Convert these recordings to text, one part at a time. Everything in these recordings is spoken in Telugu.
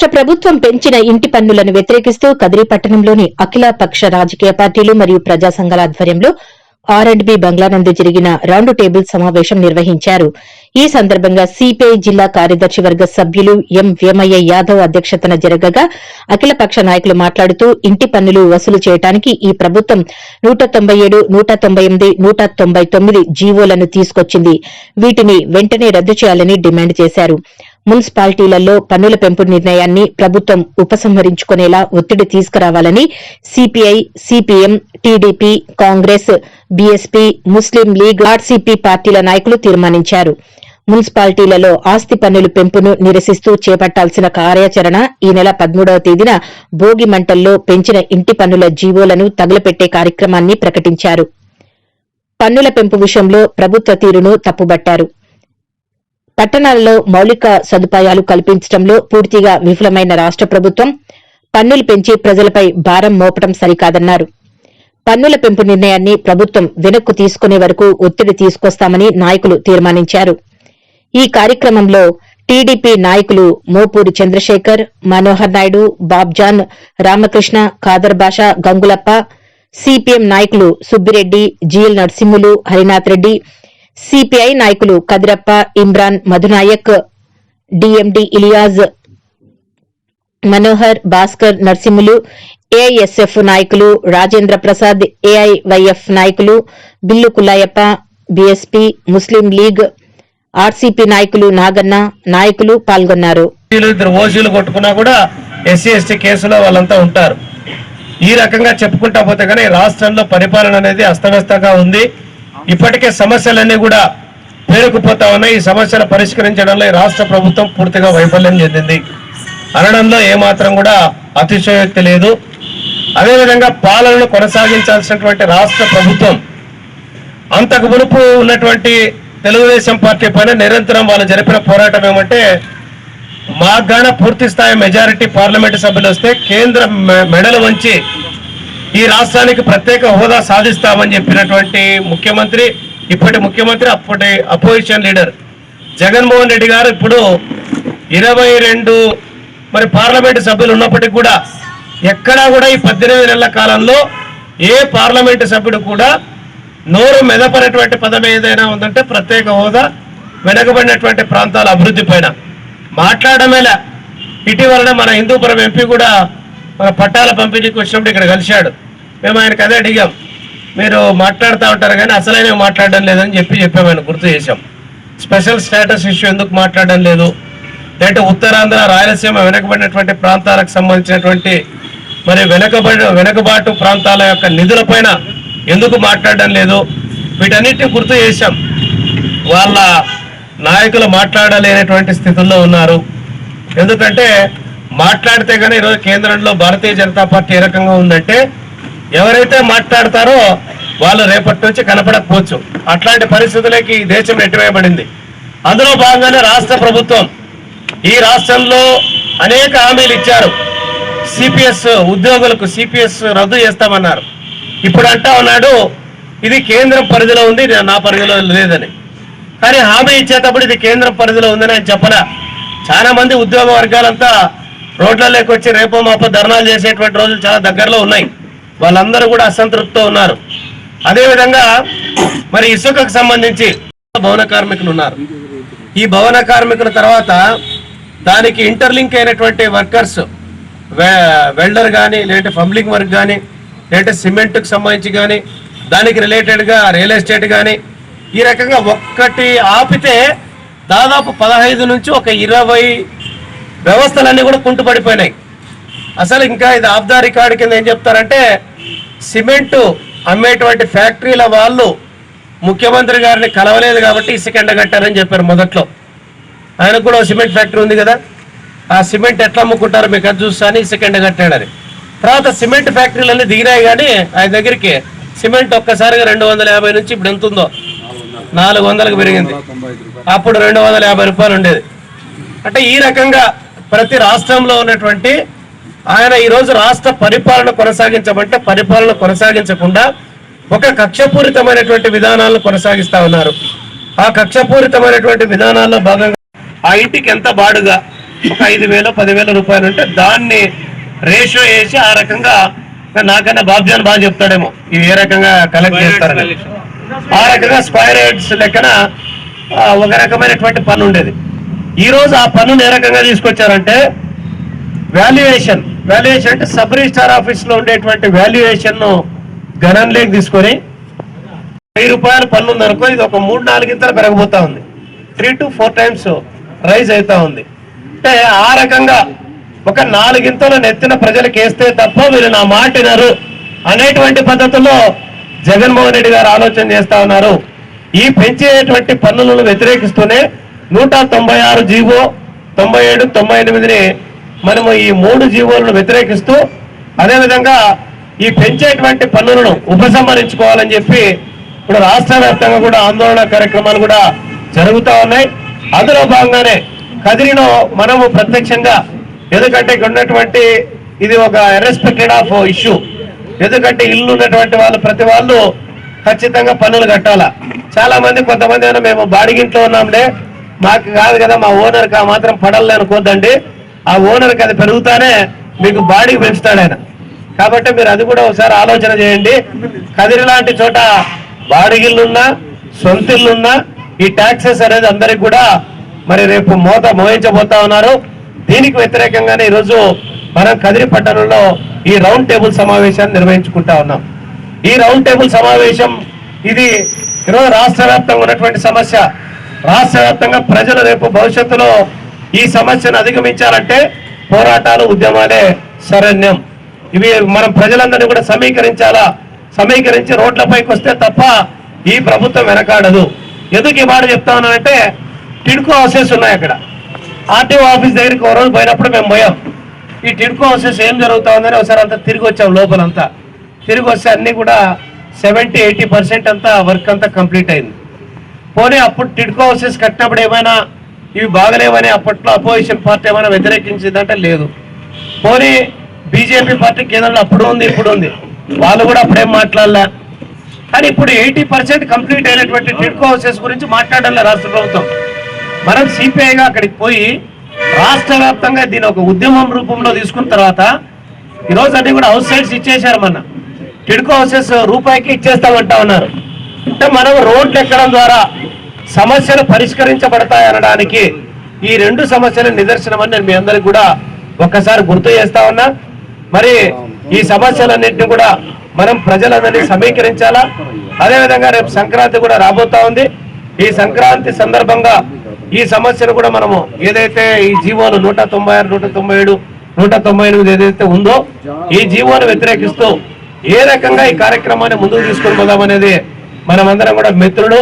రాష్ట్ర ప్రభుత్వం పెంచిన ఇంటి పన్నులను వ్యతిరేకిస్తూ కదిరి పట్టణంలోని అఖిలపక్ష రాజకీయ పార్టీలు మరియు ప్రజా సంఘాల ఆధ్వర్యంలో ఆర్&బి బంగ్లా నందు జరిగిన రౌండ్ టేబుల్ సమావేశం నిర్వహించారు. ఈ సందర్భంగా సిపిఐ జిల్లా కార్యదర్శి వర్గ సభ్యులు ఎం వేమయ్య యాదవ్ అధ్యక్షతన జరగగా అఖిలపక్ష నాయకులు మాట్లాడుతూ ఇంటి పన్నులు వసూలు చేయడానికి ఈ ప్రభుత్వం 197, 198, 199 జీవోలను తీసుకొచ్చింది. వీటిని వెంటనే రద్దు చేయాలని డిమాండ్ చేశారు. మున్సిపాలిటీలలో పన్నుల పెంపు నిర్ణయాన్ని ప్రభుత్వం ఉపసంహరించుకునేలా ఒత్తిడి తీసుకురావాలని CPI, CPM, TDP, Congress, BSP, Muslim League, RCP పార్టీల నాయకులు తీర్మానించారు. మున్సిపాలిటీలలో ఆస్తి పన్నుల పెంపును నిరసిస్తూ చేపట్టాల్సిన కార్యాచరణ ఈ నెల 13వ తేదీన భోగి మంటల్లో పెంచిన ఇంటి పన్నుల జీవోలను తగులపెట్టే కార్యక్రమాన్ని ప్రకటించారు. పన్నుల పెంపు విషయంలో ప్రభుత్వ తీరును తప్పుబట్టారు. పట్టణాలలో మౌలిక సదుపాయాలు కల్పించడంలో పూర్తిగా విఫలమైన రాష్ట ప్రభుత్వం పన్నులు పెంచి ప్రజలపై భారం మోపడం సరికాదన్నారు. పన్నుల పెంపు నిర్ణయాన్ని ప్రభుత్వం వెనక్కు తీసుకునే వరకు ఒత్తిడి తీసుకొస్తామని నాయకులు తీర్మానించారు. ఈ కార్యక్రమంలో టీడీపీ నాయకులు మోపూరి చంద్రశేఖర్, మనోహర్ నాయుడు, బాబ్జాన్, రామకృష్ణ, ఖాదర్ బాషా, గంగులప్ప, సిపిఎం నాయకులు సుబ్బిరెడ్డి, జిఎల్ నరసింహులు, హరినాథ్ రెడ్డి, సిపిఐ నాయకులు కదిరప్ప, ఇమ్రాన్, మధునాయక్, డిఎండి ఇలియాజ్, మనోహర్, భాస్కర్, నర్సింహులు, ఏఐఎస్ఎఫ్ నాయకులు రాజేంద్ర ప్రసాద్, ఏఐవైఎఫ్ నాయకులు bill Kullayappa, BSP, Muslim League, RCP నాయకులు నాగన్న నాయకులు పాల్గొన్నారు. ఓసీలు కొట్టుకున్నా కూడా ఎస్సీ ఎస్టీ కేసులో వాళ్ళంతా ఉంటారు. ఈ రకంగా చెప్పుకుంటా పోతే కానీ రాష్ట్రంలో పరిపాలన అనేది అస్తవ్యస్తంగా ఉంది. ఇప్పటికే సమస్యలన్నీ కూడా పేరుకుపోతా ఉన్నాయి. ఈ సమస్యలు పరిష్కరించడంలో ఈ రాష్ట్ర ప్రభుత్వం పూర్తిగా వైఫల్యం చెందింది అనడంలో ఏమాత్రం కూడా అతిశయోక్తి లేదు. అదేవిధంగా పాలనను కొనసాగించాల్సినటువంటి రాష్ట్ర ప్రభుత్వం అంతకు మునుపు ఉన్నటువంటి తెలుగుదేశం పార్టీ పైన నిరంతరం వాళ్ళు జరిపిన పోరాటం ఏమంటే మాగాన పూర్తి స్థాయి మెజారిటీ పార్లమెంటు సభ్యులు వస్తే కేంద్ర మెడలు వంచి ఈ రాష్ట్రానికి ప్రత్యేక హోదా సాధిస్తామని చెప్పినటువంటి ముఖ్యమంత్రి, ఇప్పటి ముఖ్యమంత్రి, అప్పటి అపోజిషన్ లీడర్ జగన్మోహన్ రెడ్డి గారు ఇప్పుడు 22 పార్లమెంటు సభ్యులు ఉన్నప్పటికీ కూడా ఎక్కడా కూడా ఈ 18 నెలల కాలంలో ఏ పార్లమెంటు సభ్యుడు కూడా నోరు మెదపనటువంటి పదం ఏదైనా ఉందంటే ప్రత్యేక హోదా, వెనకబడినటువంటి ప్రాంతాల అభివృద్ధి పైన మాట్లాడమేలా. ఇటీవలనే మన హిందూపురం ఎంపీ కూడా మన పట్టాల పంపిణీకి వచ్చినప్పుడు ఇక్కడ కలిశాడు. మేము ఆయనకు అదే అడిగాం, మీరు మాట్లాడుతూ ఉంటారు కానీ అసలైన మాట్లాడడం లేదని చెప్పాము. ఆయన గుర్తు చేశాం. స్పెషల్ స్టేటస్ ఇష్యూ ఎందుకు మాట్లాడడం లేదు, లేదంటే ఉత్తరాంధ్ర, రాయలసీమ వెనకబడినటువంటి ప్రాంతాలకు సంబంధించినటువంటి వెనకబాటు ప్రాంతాల యొక్క నిధులపైన ఎందుకు మాట్లాడడం లేదు, వీటన్నిటిని గుర్తు చేశాం. వాళ్ళ నాయకులు మాట్లాడలేనటువంటి స్థితుల్లో ఉన్నారు. ఎందుకంటే మాట్లాడితే కానీ ఈరోజు కేంద్రంలో భారతీయ జనతా పార్టీ ఏ రకంగా ఉందంటే ఎవరైతే మాట్లాడతారో వాళ్ళు రేపటి నుంచి కనపడకపోవచ్చు. అట్లాంటి పరిస్థితులకి ఈ దేశం నెట్టివేయబడింది. అందులో భాగంగానే రాష్ట్ర ప్రభుత్వం ఈ రాష్ట్రంలో అనేక హామీలు ఇచ్చారు. సిపిఎస్ ఉద్యోగులకు సిపిఎస్ రద్దు చేస్తామన్నారు. ఇప్పుడు అంటా ఉన్నాడు ఇది కేంద్రం పరిధిలో ఉంది, నా పరిధిలో లేదని. కానీ హామీ ఇచ్చేటప్పుడు ఇది కేంద్రం పరిధిలో ఉందని ఆయన చెప్పలే. చాలా మంది ఉద్యోగ వర్గాలంతా రోడ్లలోకి వచ్చి రేపో మాపో ధర్నాలు చేసేటువంటి రోజులు చాలా దగ్గరలో ఉన్నాయి. వాళ్ళందరూ కూడా అసంతృప్తితో ఉన్నారు. అదేవిధంగా ఇసుకకు సంబంధించి భవన కార్మికులు ఉన్నారు. ఈ భవన కార్మికుల తర్వాత దానికి ఇంటర్లింక్ అయినటువంటి వర్కర్స్, వెల్డర్ కానీ, లేదంటే పంబ్లింగ్ వర్క్ కానీ, లేదంటే సిమెంట్కి సంబంధించి కానీ, దానికి రిలేటెడ్గా రియల్ ఎస్టేట్ కానీ, ఈ రకంగా ఒక్కటి ఆపితే దాదాపు 15 నుంచి 20 వ్యవస్థలన్నీ కూడా కుంటుపడిపోయినాయి. అసలు ఇంకా ఇది ఆఫ్ ద రికార్డ్ కింద ఏం చెప్తారంటే సిమెంటు అమ్మేటువంటి ఫ్యాక్టరీల వాళ్ళు ముఖ్యమంత్రి గారిని కలవలేదు కాబట్టి ఇసుక ఎండగట్టారని చెప్పారు. మొదట్లో ఆయనకు కూడా సిమెంట్ ఫ్యాక్టరీ ఉంది కదా, ఆ సిమెంట్ ఎట్లా అమ్ముకుంటారు మీకు అది చూస్తా అని ఇసుక ఎండగట్టాడని. తర్వాత సిమెంట్ ఫ్యాక్టరీలన్నీ దిగినాయి కానీ ఆయన దగ్గరికి సిమెంట్ ఒక్కసారిగా 250 నుంచి ఇప్పుడు ఎంత ఉందో 400కు పెరిగింది. అప్పుడు 250 రూపాయలు ఉండేది. అంటే ఈ రకంగా ప్రతి రాష్ట్రంలో ఉన్నటువంటి ఆయన ఈరోజు రాష్ట్ర పరిపాలన కొనసాగించమంటే పరిపాలన కొనసాగించకుండా ఒక కక్షపూరితమైనటువంటి విధానాలను కొనసాగిస్తా ఉన్నారు. ఆ కక్షపూరితమైనటువంటి విధానాల్లో భాగంగా ఆ ఇంటికి ఎంత బాడుగా, ఒక 5,000 10,000 రూపాయలు ఉంటే దాన్ని రేషియో వేసి ఆ రకంగా, నాకన్నా బాబ్జాన్ బాగా చెప్తాడేమో ఇవి ఏ రకంగా కలెక్ట్ చేస్తారని, ఆ రకంగా స్క్వేర్ యార్డ్స్ లెక్కన ఒక రకమైనటువంటి పన్ను ఉండేది. ఈ రోజు ఆ పన్నును ఏ రకంగా తీసుకొచ్చారంటే వాల్యుయేషన్ అంటే సబ్ రిజిస్ట్రార్ ఆఫీస్ లో ఉండేటువంటి వాల్యుయేషన్ ను గణంలోకి తీసుకొని 1000 రూపాయలు పన్ను ఉందనుకో, ఇది ఒక 3-4 ఇంతలు పెరగబోతా ఉంది, 3 to 4 times రైజ్ అవుతా ఉంది. అంటే ఆ రకంగా ఒక 4 ఇంతలు నెత్తిన ప్రజలకు వేస్తే తప్ప వీళ్ళు నా మాట వినరు అనేటువంటి పద్ధతుల్లో జగన్మోహన్ రెడ్డి గారు ఆలోచన చేస్తా ఉన్నారు. ఈ పెంచేటువంటి పన్నులను వ్యతిరేకిస్తూనే 196 జీవో, 97, 98ని మనము ఈ 3 జీవోలను వ్యతిరేకిస్తూ, అదేవిధంగా ఈ పెంచేటువంటి పన్నులను ఉపసంహరించుకోవాలని చెప్పి ఇప్పుడు రాష్ట్ర వ్యాప్తంగా కూడా ఆందోళన కార్యక్రమాలు కూడా జరుగుతూ ఉన్నాయి. అందులో భాగంగానే కదిరిలో మనము ప్రత్యక్షంగా, ఎందుకంటే ఇక్కడ ఉన్నటువంటి ఇది ఒక ఇర్రెస్పెక్టెడ్ ఆఫ్ ఇష్యూ, ఎందుకంటే ఇల్లు ఉన్నటువంటి వాళ్ళు ప్రతి వాళ్ళు ఖచ్చితంగా పన్నులు కట్టాలా. చాలా మంది కొంతమంది అయినా మేము బాడిగింట్లో ఉన్నాంలే, మాకు కాదు కదా, మా ఓనర్కి ఆ మాత్రం పడలే అనుకోద్దండి, ఆ ఓనర్కి అది పెరుగుతానే మీకు బాడీ పెంచుతాడు ఆయన. కాబట్టి మీరు అది కూడా ఒకసారి ఆలోచన చేయండి. కదిరి లాంటి చోట బాడిగిళ్ళున్నా సొంత ఇల్లున్నా ఈ ట్యాక్సెస్ అనేది అందరికి కూడా మరి రేపు మోహించబోతా ఉన్నారు. దీనికి వ్యతిరేకంగానే ఈరోజు మనం కదిరి పట్టణంలో ఈ రౌండ్ టేబుల్ సమావేశాన్ని నిర్వహించుకుంటా ఉన్నాం. ఈ రౌండ్ టేబుల్ సమావేశం ఇది ఈరోజు రాష్ట్ర వ్యాప్తంగా ఉన్నటువంటి సమస్య. రాష్ట్ర వ్యాప్తంగా ప్రజలు రేపు భవిష్యత్తులో ఈ సమస్యను అధిగమించాలంటే పోరాటాలు, ఉద్యమాలే శరణ్యం. ఇవి మనం ప్రజలందరినీ కూడా సమీకరించి రోడ్లపైకి వస్తే తప్ప ఈ ప్రభుత్వం వెనకాడదు. ఎందుకు ఈ మాట చెప్తా ఉన్నానంటే, టిడ్కో హౌసెస్ ఉన్నాయి అక్కడ. ఆర్టీఓ ఆఫీస్ దగ్గరికి ఒక రోజు పోయినప్పుడు మేము పోయాం. ఈ టిడ్కో హౌసెస్ ఏం జరుగుతా ఉందని ఒకసారి అంతా తిరిగి వచ్చాం. లోపలంతా తిరిగి వస్తే అన్ని కూడా 70-80% అంతా వర్క్ అంతా కంప్లీట్ అయింది. పోనీ అప్పుడు టిడ్కో హౌసెస్ కట్టినప్పుడు ఏమైనా ఇవి బాగలేవని అప్పట్లో అపోజిషన్ పార్టీ ఏమైనా వ్యతిరేకించిందంటే లేదు. పోనీ బీజేపీ పార్టీ కేంద్రంలో అప్పుడు ఉంది, ఇప్పుడు ఉంది, వాళ్ళు కూడా అప్పుడేం మాట్లాడలే. కానీ ఇప్పుడు 80% కంప్లీట్ అయినటువంటి టిడ్కో హౌసెస్ గురించి మాట్లాడాలి రాష్ట్ర ప్రభుత్వం. మనం సిపిఐగా అక్కడికి పోయి రాష్ట్ర వ్యాప్తంగా దీని ఒక ఉద్యమం రూపంలో తీసుకున్న తర్వాత ఈరోజు అన్ని కూడా హౌస్ సైడ్స్ ఇచ్చేశారు. మన టిడ్కో హౌసెస్ రూపాయికి ఇచ్చేస్తామంటా ఉన్నారు. అంటే మనం రోడ్లు ఎక్కడం ద్వారా సమస్యలు పరిష్కరించబడతాయి అనడానికి ఈ 2 సమస్యల నిదర్శనమని నేను మీ అందరికి కూడా ఒక్కసారి గుర్తు చేస్తా ఉన్నా. మరి ఈ సమస్యలన్నింటినీ కూడా మనం ప్రజలందరినీ సమీకరించాలా. అదేవిధంగా రేపు సంక్రాంతి కూడా రాబోతా ఉంది. ఈ సంక్రాంతి సందర్భంగా ఈ సమస్యను కూడా మనము ఏదైతే ఈ జీవోలు 196, 197, 198 ఏదైతే ఉందో ఈ జీవోను వ్యతిరేకిస్తూ ఏ రకంగా ఈ కార్యక్రమాన్ని ముందుకు తీసుకొని పోదామనేది మనమందరం కూడా మిత్రులు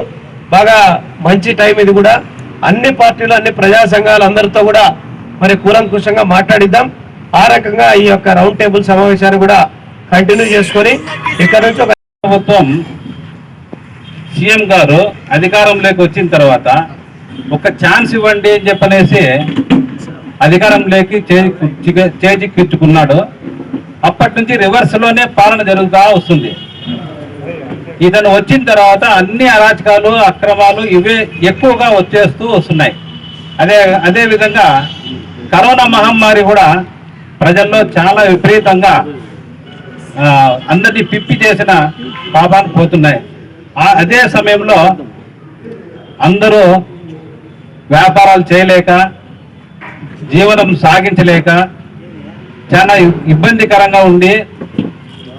బాగా మంచి టైం ఇది కూడా. అన్ని పార్టీలు, అన్ని ప్రజా సంఘాలు అందరితో కూడా మరి కూలంకుషంగా మాట్లాడిద్దాం. ఆ రకంగా ఈ యొక్క రౌండ్ టేబుల్ సమావేశాన్ని కూడా కంటిన్యూ చేసుకొని ఇక్కడ నుంచి ఒక ప్రభుత్వం సీఎం గారు అధికారంలోకి వచ్చిన తర్వాత ఒక ఛాన్స్ ఇవ్వండి అని చెప్పనేసి అధికారంలోకి చేజిక్కించుకున్నాడు. అప్పటి నుంచి రివర్స్ లోనే పాలన జరుగుతూ వస్తుంది. ఇతను వచ్చిన తర్వాత అన్ని అరాచకాలు, అక్రమాలు ఇవే ఎక్కువగా వచ్చేస్తూ వస్తున్నాయి. అదే విధంగా కరోనా మహమ్మారి కూడా ప్రజల్లో చాలా విపరీతంగా అందరినీ పిప్పి చేసిన పాపాలు పోతున్నాయి. అదే సమయంలో అందరూ వ్యాపారాలు చేయలేక, జీవనం సాగించలేక చాలా ఇబ్బందికరంగా ఉండి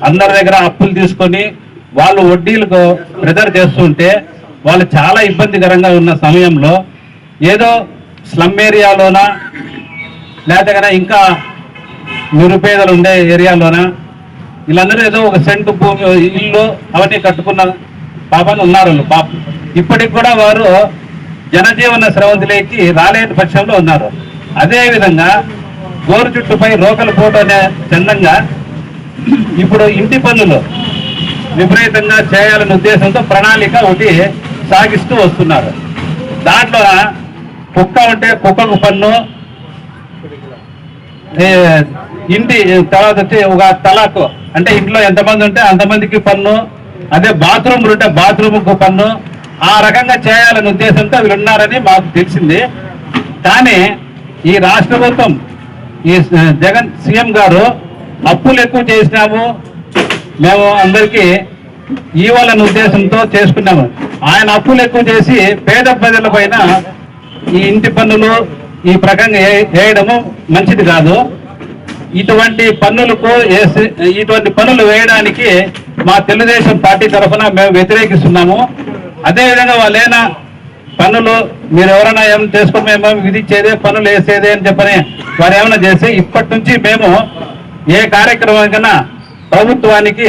అందరి దగ్గర అప్పులు తీసుకొని వాళ్ళు వడ్డీలకు ప్రెజర్ చేస్తుంటే వాళ్ళు చాలా ఇబ్బందికరంగా ఉన్న సమయంలో ఏదో స్లమ్ ఏరియాలోన లేకపోతే ఇంకా నిరుపేదలు ఉండే ఏరియాలోన వీళ్ళందరూ ఏదో ఒక సెంటు భూమి, ఇల్లు అవన్నీ కట్టుకున్న పాపలు ఉన్నారు. ఇప్పటికి కూడా వారు జనజీవన స్రవంతిలోకి రాలేని పక్షంలో ఉన్నారు. అదేవిధంగా గోరు చుట్టుపై రోకలు పోటు అనే చందంగా ఇప్పుడు ఇంటి పన్నులు విపరీతంగా చేయాలనే ఉద్దేశంతో ప్రణాళిక ఒకటి సాగిస్తూ వస్తున్నారు. దాంట్లో కుక్క ఉంటే కుక్కకు పన్ను, ఇంటి తర్వాత వచ్చి ఒక తలాకు అంటే ఇంట్లో ఎంతమంది ఉంటే అంతమందికి పన్ను, అదే బాత్రూమ్లు ఉంటే బాత్రూమ్కు పన్ను, ఆ రకంగా చేయాలనే ఉద్దేశంతో వీళ్ళు ఉన్నారని మాకు తెలిసింది. కానీ ఈ రాష్ట్ర ప్రభుత్వం ఈ జగన్ సీఎం గారు అప్పులు ఎక్కువ చేసినాము మేము అందరికీ ఇవ్వాలనే ఉద్దేశంతో చేసుకున్నాము. ఆయన అప్పులు ఎక్కువ చేసి పేద ప్రజల పైన ఈ ఇంటి పన్నులు ఈ ప్రకంగా వేయడము మంచిది కాదు. ఇటువంటి పన్నులు వేయడానికి మా తెలుగుదేశం పార్టీ తరఫున మేము వ్యతిరేకిస్తున్నాము. అదేవిధంగా వాళ్ళైనా పన్నులు మీరు ఎవరైనా ఏమైనా చేసుకుని మేము విధించేదే పన్నులు వేసేదే అని చెప్పని వారు ఏమైనా చేసి ఇప్పటి నుంచి మేము ఏ కార్యక్రమం కన్నా ప్రభుత్వానికి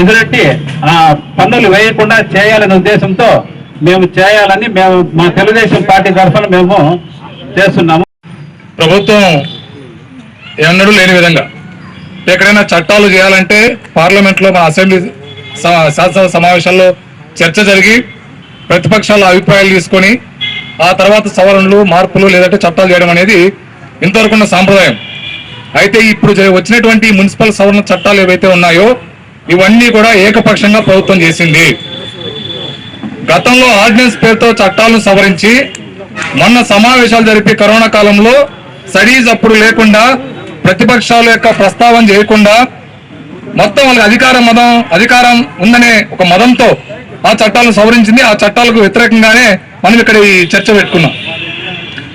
ఎదురెట్టి ఆ పన్నులు వేయకుండా చేయాలనే ఉద్దేశంతో మేము చేయాలని మా తెలుగుదేశం పార్టీ తరఫున మేము చేస్తున్నాము. ప్రభుత్వం ఎన్నడూ లేని విధంగా ఎక్కడైనా చట్టాలు చేయాలంటే పార్లమెంట్లో మన అసెంబ్లీ శాసనసభ సమావేశాల్లో చర్చ జరిగి ప్రతిపక్షాల అభిప్రాయాలు తీసుకొని ఆ తర్వాత సవరణలు మార్పులు లేదంటే చట్టాలు చేయడం అనేది ఇంతవరకున్న సాంప్రదాయం. అయితే ఇప్పుడు వచ్చినటువంటి మున్సిపల్ సవరణ చట్టాలు ఏవైతే ఉన్నాయో ఇవన్నీ కూడా ఏకపక్షంగా ప్రభుత్వం చేసింది. గతంలో ఆర్డినెన్స్ పేరుతో చట్టాలను సవరించి మొన్న సమావేశాలు జరిపి కరోనా కాలంలో స్టడీస్ అప్పుడు లేకుండా ప్రతిపక్షాల యొక్క ప్రస్తావన చేయకుండా మొత్తం వాళ్ళకి అధికారం ఉందనే ఒక మదంతో ఆ చట్టాలను సవరించింది. ఆ చట్టాలకు వ్యతిరేకంగానే మనం ఇక్కడ ఈ చర్చ పెట్టుకున్నాం.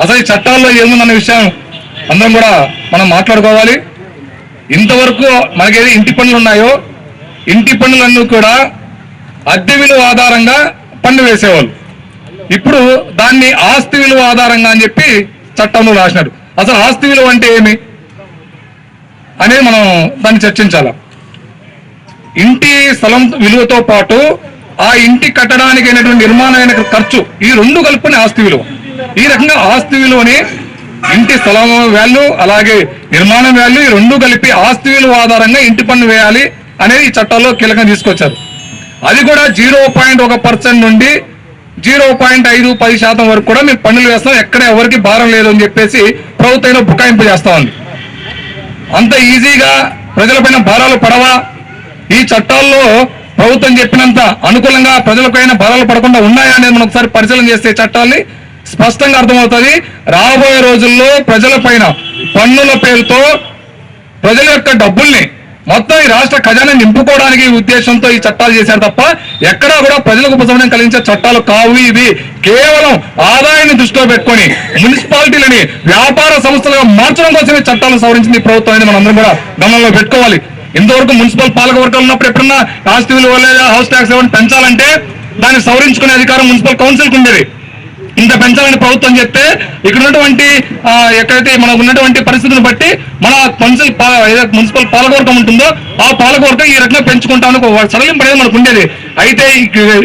అసలు ఈ చట్టాల్లో ఏముందన్న విషయం అందరం కూడా మనం మాట్లాడుకోవాలి. ఇంతవరకు మనకేది ఇంటి పన్నులు ఉన్నాయో ఇంటి పన్నులన్నీ కూడా అద్దె విలువ ఆధారంగా పన్ను వేసేవాళ్ళు. ఇప్పుడు దాన్ని ఆస్తి విలువ ఆధారంగా అని చెప్పి చట్టంలో రాసినాడు. అసలు ఆస్తి విలువ అంటే ఏమి అనేది మనం దాన్ని చర్చించాలి. ఇంటి స్థలం విలువతో పాటు ఆ ఇంటి కట్టడానికి అయినటువంటి నిర్మాణమైన ఖర్చు ఈ రెండు కలుపుకునే ఆస్తి విలువ. ఈ రకంగా ఆస్తి విలువని ఇంటి స్థలం వాల్యూ అలాగే నిర్మాణం వాల్యూ ఈ రెండు కలిపి ఆస్తి విలువ ఆధారంగా ఇంటి పన్ను వేయాలి అనేది ఈ చట్టాల్లో కీలకంగా తీసుకొచ్చారు. అది కూడా 0.1% నుండి 0.5-10% వరకు కూడా మేము పన్నులు వేస్తాం, ఎక్కడ ఎవరికి భారం లేదు అని చెప్పేసి ప్రభుత్వం బుకాయింపు చేస్తా ఉంది. అంత ఈజీగా ప్రజలపైన భారాలు పడవా? ఈ చట్టాల్లో ప్రభుత్వం చెప్పినంత అనుకూలంగా ప్రజలపైన భారాలు పడకుండా ఉన్నాయా అనేది మనం ఒకసారి పరిశీలన చేస్తే చట్టాల్ని స్పష్టంగా అర్థమవుతుంది. రాబోయే రోజుల్లో ప్రజలపైన పన్నుల పేరుతో ప్రజల యొక్క డబ్బుల్ని మొత్తం ఈ రాష్ట్ర ఖజానా నింపుకోవడానికి ఉద్దేశంతో ఈ చట్టాలు చేశారు తప్ప ఎక్కడా కూడా ప్రజలకు ఉపశమనం కలిగించే చట్టాలు కావు. ఇవి కేవలం ఆదాయాన్ని దృష్టిలో పెట్టుకొని మున్సిపాలిటీలని వ్యాపార సంస్థలుగా మార్చడం కోసమే చట్టాలను సవరించింది ప్రభుత్వం అనేది మనం అందరం కూడా గమనంలో పెట్టుకోవాలి. ఇంతవరకు మున్సిపల్ పాలక వర్గాలు ఉన్నప్పుడు ఎప్పుడన్నా ఆస్తి విలువ లేదా హౌస్ ట్యాక్స్ ఏమైనా పెంచాలంటే దాన్ని సవరించుకునే అధికారం మున్సిపల్ కౌన్సిల్కి ఉండేది. ఇంత పెంచాలని ప్రభుత్వం చెప్తే ఇక్కడ ఉన్నటువంటి ఎక్కడైతే మనకు ఉన్నటువంటి పరిస్థితిని బట్టి మన మున్సిపల్ పాలకవర్గం ఉంటుందో ఆ పాలకవర్గం ఈ రకంగా పెంచుకుంటామని సడలింపు అనేది మనకు ఉండేది. అయితే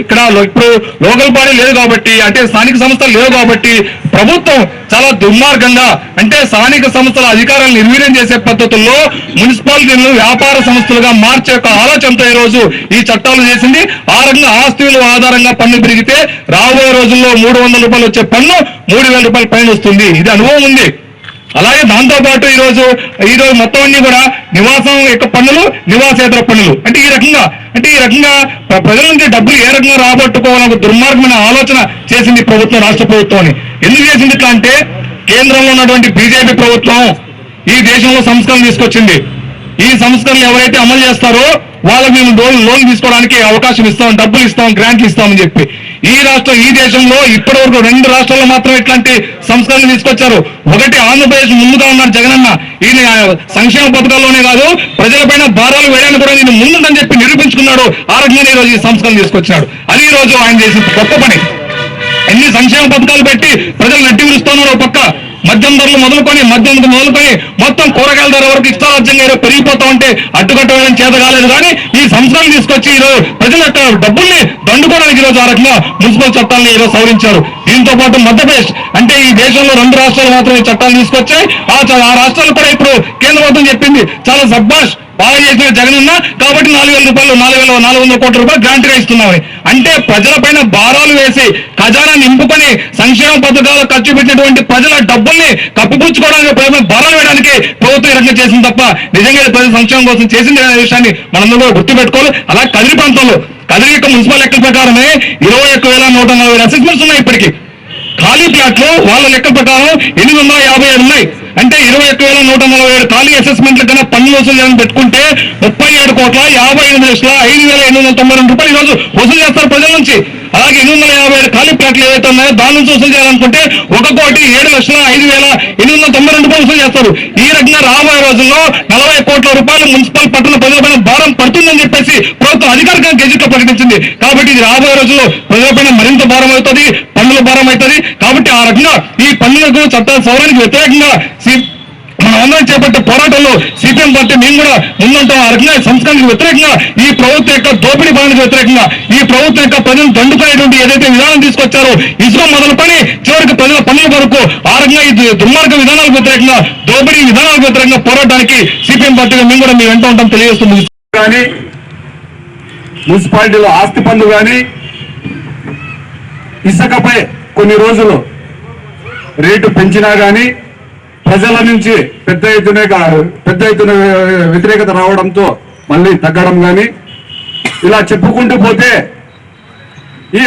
ఇక్కడ ఇప్పుడు లోకల్ బాడీ లేదు కాబట్టి అంటే స్థానిక సంస్థలు లేవు కాబట్టి ప్రభుత్వం చాలా దుర్మార్గంగా అంటే స్థానిక సంస్థల అధికారాలను నిర్వీర్యం చేసే పద్ధతుల్లో మున్సిపాలిటీలను వ్యాపార సంస్థలుగా మార్చే యొక్క ఆలోచనతో ఈ రోజు ఈ చట్టాలు చేసింది. ఆ రకంగా ఆస్తి విలువ ఆధారంగా పన్ను పెరిగితే రాబోయే రోజుల్లో 300 రూపాయలు వచ్చే పన్ను 3000 రూపాయల పైన వస్తుంది. ఇది అనుభవం ఉంది. అలాగే దాంతో పాటు ఈ రోజు మొత్తం అన్ని కూడా నివాసం యొక్క పన్నులు నివాసేతర పన్నులు అంటే ఈ రకంగా ప్రజల నుంచి డబ్బులు ఏ రకంగా రాబట్టుకోవాలని దుర్మార్గమైన ఆలోచన చేసింది ప్రభుత్వం, రాష్ట్ర ప్రభుత్వం. ఎందుకు చేసింది ఇట్లా అంటే కేంద్రంలో ఉన్నటువంటి బీజేపీ ప్రభుత్వం ఈ దేశంలో సంస్కరణలు తీసుకొచ్చింది. ఈ సంస్కరణలు ఎవరైతే అమలు చేస్తారో వాళ్ళకి మేము లోన్ తీసుకోవడానికి అవకాశం ఇస్తాం, డబ్బులు ఇస్తాం, గ్రాంట్లు ఇస్తామని చెప్పి ఈ దేశంలో ఇప్పటి వరకు 2 రాష్ట్రాల్లో మాత్రం ఇట్లాంటి సంస్కరణలు తీసుకొచ్చారు. ఒకటి ఆంధ్రప్రదేశ్ ముందుగా ఉన్నారు జగనన్న. ఈయన సంక్షేమ పథకాల్లోనే కాదు ప్రజలపైన భారాలు వేయడానికి కూడా నేను ముందుందని చెప్పి నిరూపించుకున్నాడు. ఆ రకంగా ఈ రోజు ఈ సంస్కరణలు తీసుకొచ్చినాడు. అది ఈ రోజు ఆయన చేసిన గొప్ప పని. ఎన్ని సంక్షేమ పథకాలు పెట్టి ప్రజలు నడ్డి విరుస్తున్నారు. ఒక పక్క మద్యం ధరలు మొదలుకొని మొత్తం కూరగాయల ధర వరకు ఇష్టారాజ్యంగా పెరిగిపోతా ఉంటే అడ్డుకట్టడం చేత కాలేదు. కానీ ఈ సంస్థలు తీసుకొచ్చి ఈరోజు ప్రజల యొక్క డబ్బుల్ని దండుకోవడానికి ఈరోజు ఆ రకంగా మున్సిపల్ చట్టాలను ఈరోజు సవరించారు. దీంతో పాటు మధ్యప్రదేశ్ అంటే ఈ దేశంలో 2 రాష్ట్రాలు మాత్రమే చట్టాలు తీసుకొచ్చాయి. ఆ రాష్ట్రాలు కూడా ఇప్పుడు కేంద్ర ప్రభుత్వం చెప్పింది చాలా సబ్బాష్ బాగా చేసిన జగనన్న కాబట్టి 4000 రూపాయలు 4400 కోట్ల రూపాయలు గ్రాంట్ గా ఇస్తున్నామని అంటే ప్రజలపైన భారాలు వేసి ఖజానా నింపుకొని సంక్షేమ పథకాలు ఖర్చు పెట్టినటువంటి ప్రజల డబ్బుల్ని కప్పిపుచ్చుకోవడానికి భారాలు వేయడానికి ప్రభుత్వం ఈ రకంగా చేసింది తప్ప నిజంగా ప్రజల సంక్షేమం కోసం చేసింది అనే విషయాన్ని మనందరూ కూడా గుర్తుపెట్టుకోవాలి. అలా కదిరి ప్రాంతంలో కదిరి యొక్క మున్సిపల్ లెక్కల ప్రకారమే 21,140 అసెస్మెంట్స్ ఉన్నాయి. ఇప్పటికీ ఖాళీ ప్లాట్లు వాళ్ళ లెక్క ప్రకారం 857 ఉన్నాయి. అంటే 21,147 ఖాళీ అసెస్మెంట్ల కన్నా పన్నులు వసూలు చేయాలని పెట్టుకుంటే 37,58,05,892 రూపాయలు ఈరోజు వసూలు చేస్తారు ప్రజల నుంచి. అలాగే 857 ఖాళీ ప్లాట్లు ఏవైతే ఉన్నాయో దాని నుంచి వసూలు చేయాలనుకుంటే 1,07,05,892 రూపాయలు వసూలు చేస్తారు. ఈ రకంగా రాబోయే రోజుల్లో 40 కోట్ల రూపాయలు మున్సిపల్ పట్టణ ప్రజలపైన భారం పడుతుందని చెప్పేసి ప్రభుత్వం అధికారికంగా గెజిట్లో ప్రకటించింది. కాబట్టి ఇది రాబోయే రోజుల్లో ప్రజలపైన మరింత భారం అవుతుంది, పన్నుల భారం అవుతుంది. కాబట్టి ఆ రకంగా ఈ పన్నులకు చట్టాల సవరణకి వ్యతిరేకంగా మనం అందరం చేపట్టే పోరాటంలో సిపిఎం పార్టీ మేము కూడా ముందుంటాం. ఆ రకంగా సంస్కరణకు వ్యతిరేకంగా, ఈ ప్రభుత్వం యొక్క దోపిడీ పాలనకు వ్యతిరేకంగా, ఈ ప్రభుత్వం యొక్క ప్రజలను దండుకునేటువంటి ఏదైతే విధానం తీసుకొచ్చారో ఇసుక మొదలు పని చివరికి ప్రజల పన్నుల వరకు, ఆ రకంగా ఈ దుర్మార్గ విధానాలకు వ్యతిరేకంగా, దోపిడీ విధానాలకు వ్యతిరేకంగా పోరాటానికి సిపిఎం పార్టీగా మేము కూడా మీ వెంట ఉంటాం తెలియజేస్తుంది. కానీ మున్సిపాలిటీలో ఆస్తి పన్ను కానీ ఇసుకపై కొన్ని రోజులు రేటు పెంచినా కానీ ప్రజల నుంచి పెద్ద ఎత్తున వ్యతిరేకత రావడంతో మళ్ళీ తగ్గడం కానీ ఇలా చెప్పుకుంటూ పోతే ఈ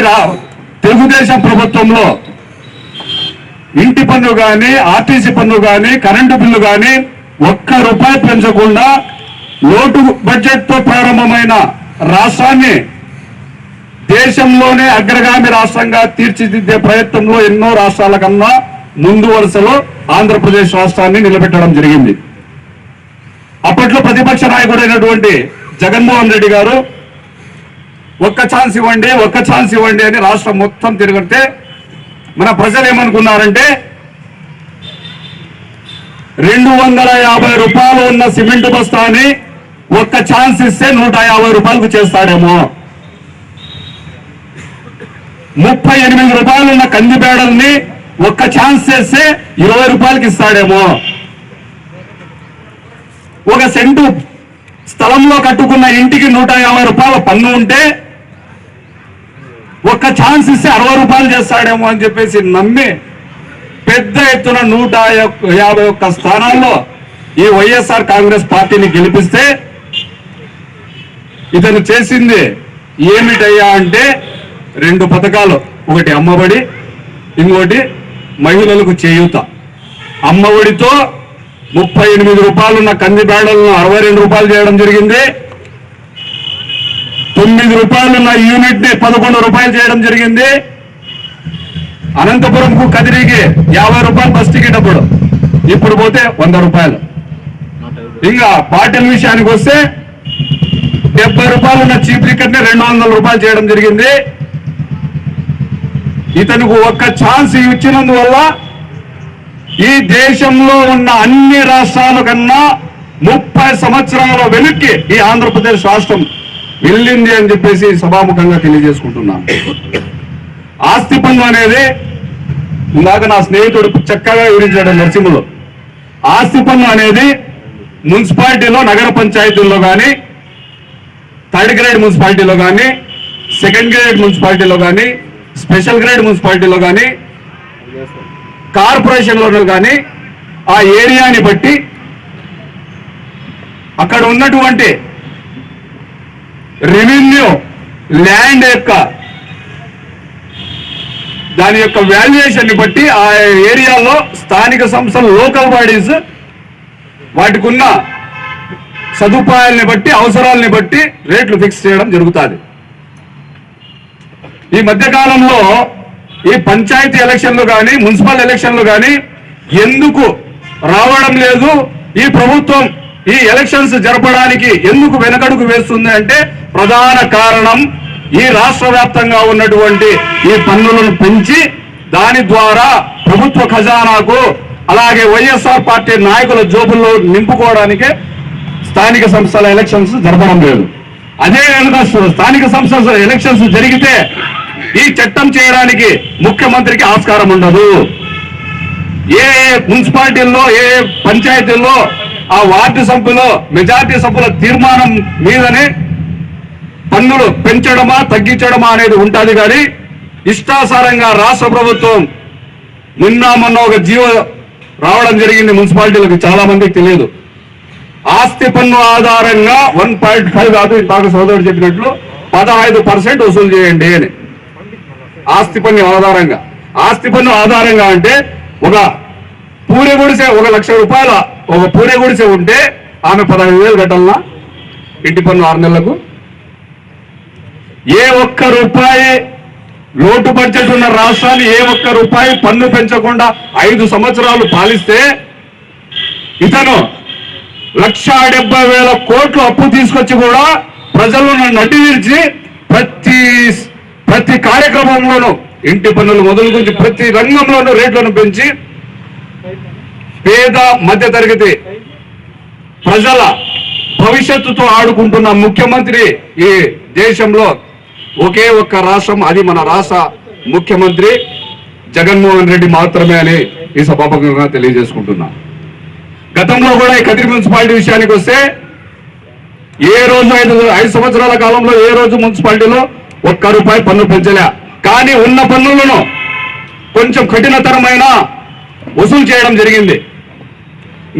తెలుగుదేశం ప్రభుత్వంలో ఇంటి పన్ను కానీ, ఆర్టీసీ పన్ను కానీ, కరెంటు బిల్లు కానీ ₹1 పెంచకుండా లోటు బడ్జెట్ తో ప్రారంభమైన రాష్ట్రాన్ని దేశంలోనే అగ్రగామి రాష్ట్రంగా తీర్చిదిద్దే ప్రయత్నంలో ఎన్నో రాష్ట్రాల కన్నా ముందు వరుసలో ఆంధ్రప్రదేశ్ రాష్ట్రాన్ని నిలబెట్టడం జరిగింది. అప్పట్లో ప్రతిపక్ష నాయకుడైనటువంటి జగన్మోహన్ రెడ్డి గారు ఒక్క ఛాన్స్ ఇవ్వండి అని రాష్ట్రం మొత్తం తిరిగితే మన ప్రజలు ఏమనుకున్నారంటే ₹250 ఉన్న సిమెంట్ బస్తాని ఒక్క ఛాన్స్ ఇస్తే ₹150 చేస్తాడేమో, ₹38 ఉన్న కందిపేడల్ని ఒక్క ఛాన్స్ చేస్తే ₹20 ఇస్తాడేమో, ఒక సెంటు స్థలంలో కట్టుకున్న ఇంటికి ₹150 పన్ను ఉంటే ఒక్క ఛాన్స్ ఇస్తే ₹60 చేస్తాడేమో అని చెప్పేసి నమ్మి పెద్ద ఎత్తున 151 స్థానాల్లో ఈ వైఎస్ఆర్ కాంగ్రెస్ పార్టీని గెలిపిస్తే ఇతను చేసింది ఏమిటయ్యా అంటే 2 పథకాలు, ఒకటి అమ్మఒడి, ఇంకోటి మహిళలకు చేయూత. అమ్మఒడితో ₹38 ఉన్న కంది బేడలను ₹62 చేయడం జరిగింది. ₹9 ఉన్న యూనిట్ ని ₹11 చేయడం జరిగింది. అనంతపురంకు కదిరికి ₹50 బస్ టికెట్ అప్పుడు, ఇప్పుడు పోతే ₹100. ఇంకా బాటిల్ విషయానికి వస్తే ₹70 ఉన్న చీప్ లిక్కర్ ని ₹200 చేయడం జరిగింది. ఇతనికి ఒక్క ఛాన్స్ ఇచ్చినందువల్ల ఈ దేశంలో ఉన్న అన్ని రాష్ట్రాల కన్నా 30 సంవత్సరాల వెనక్కి ఈ ఆంధ్రప్రదేశ్ రాష్ట్రం వెళ్ళింది అని చెప్పేసి సభాముఖంగా తెలియజేసుకుంటున్నాను. ఆస్తి పన్ను అనేది ఇందాక నా స్నేహితుడు చక్కగా వివరించాడు నరసింహులు. ఆస్తి పన్ను అనేది మున్సిపాలిటీలో, నగర పంచాయతీల్లో కానీ, 3rd గ్రేడ్ మున్సిపాలిటీలో కానీ, 2nd గ్రేడ్ మున్సిపాలిటీలో కానీ, స్పెషల్ గ్రేడ్ మున్సిపాలిటీలో కానీ, కార్పొరేషన్లో కానీ ఆ ఏరియాని బట్టి అక్కడ ఉన్నటువంటి రెవెన్యూ ల్యాండ్ యొక్క దాని యొక్క వాల్యుయేషన్ ని బట్టి ఆ ఏరియాలో స్థానిక సంస్థలు, లోకల్ బాడీస్ వాటికి ఉన్న సదుపాయాలని బట్టి, అవసరాలని బట్టి రేట్లు ఫిక్స్ చేయడం జరుగుతుంది. ఈ మధ్యకాలంలో ఈ పంచాయతీ ఎలక్షన్లు కానీ, మున్సిపల్ ఎలక్షన్లు కానీ ఎందుకు రావడం లేదు, ఈ ప్రభుత్వం ఈ ఎలక్షన్స్ జరపడానికి ఎందుకు వెనకడుగు వేస్తుంది అంటే ప్రధాన కారణం ఈ రాష్ట్ర వ్యాప్తంగా ఉన్నటువంటి ఈ పన్నులను పెంచి దాని ద్వారా ప్రభుత్వ ఖజానాకు, అలాగే వైఎస్ఆర్ పార్టీ నాయకుల జోబుల్లో నింపుకోవడానికే స్థానిక సంస్థల ఎలక్షన్స్ జరపడం లేదు. అదే విధంగా స్థానిక సంస్థల ఎలక్షన్స్ జరిగితే ఈ చట్టం చేయడానికి ముఖ్యమంత్రికి ఆస్కారం ఉండదు. ఏ మున్సిపాలిటీల్లో, ఏ పంచాయతీల్లో ఆ వార్డు సభ్యులు, మెజార్టీ సభ్యుల తీర్మానం మీదనే పన్నులు పెంచడమా తగ్గించడమా అనేది ఉంటుంది. కానీ ఇష్టాసారంగా రాష్ట్ర ప్రభుత్వం మొన్న ఒక జీవో రావడం జరిగింది మున్సిపాలిటీలకు, చాలా మందికి తెలియదు. ఆస్తి పన్ను ఆధారంగా 1.5 కాదు, ఇందాక సోదరుడు చెప్పినట్లు 15% వసూలు చేయండి అని. ఆస్తి పన్ను ఆధారంగా ఆస్తి పన్ను ఆధారంగా అంటే ఒక పూరి గుడిసె 1 లక్ష రూపాయల ఒక పూరి గుడిసె ఉంటే ఆమె 15,000 కట్టాలన్నా ఇంటి పన్ను 6 నెలలకు. ఏ ఒక్క రూపాయి లోటు బడ్జెట్ ఉన్న రాష్ట్రాలు ఏ ఒక్క రూపాయి పన్ను పెంచకుండా 5 సంవత్సరాలు పాలిస్తే ఇతను 1,70,000 కోట్లు అప్పు తీసుకొచ్చి కూడా ప్రజలను నడ్డివిర్చి ప్రతి కార్యక్రమంలోనూ ఇంటి పన్నులు మొదలుకొని ప్రతి రంగంలోనూ రేట్లను పెంచి పేద మధ్య తరగతి ప్రజల భవిష్యత్తుతో ఆడుకుంటున్న ముఖ్యమంత్రి ఈ దేశంలో ఒకే ఒక్క రాష్ట్రం, అది మన రాష్ట్ర ముఖ్యమంత్రి జగన్మోహన్ రెడ్డి మాత్రమే అని ఈ సభాముఖంగా తెలియజేసుకుంటున్నా. గతంలో కూడా ఈ కదిరి మున్సిపాలిటీ విషయానికి వస్తే ఏ రోజు 5 సంవత్సరాల కాలంలో ఏ రోజు మున్సిపాలిటీలో 1 రూపాయి పన్ను పెంచలే. కానీ ఉన్న పన్నులను కొంచెం కఠినతరమైన వసూలు చేయడం జరిగింది.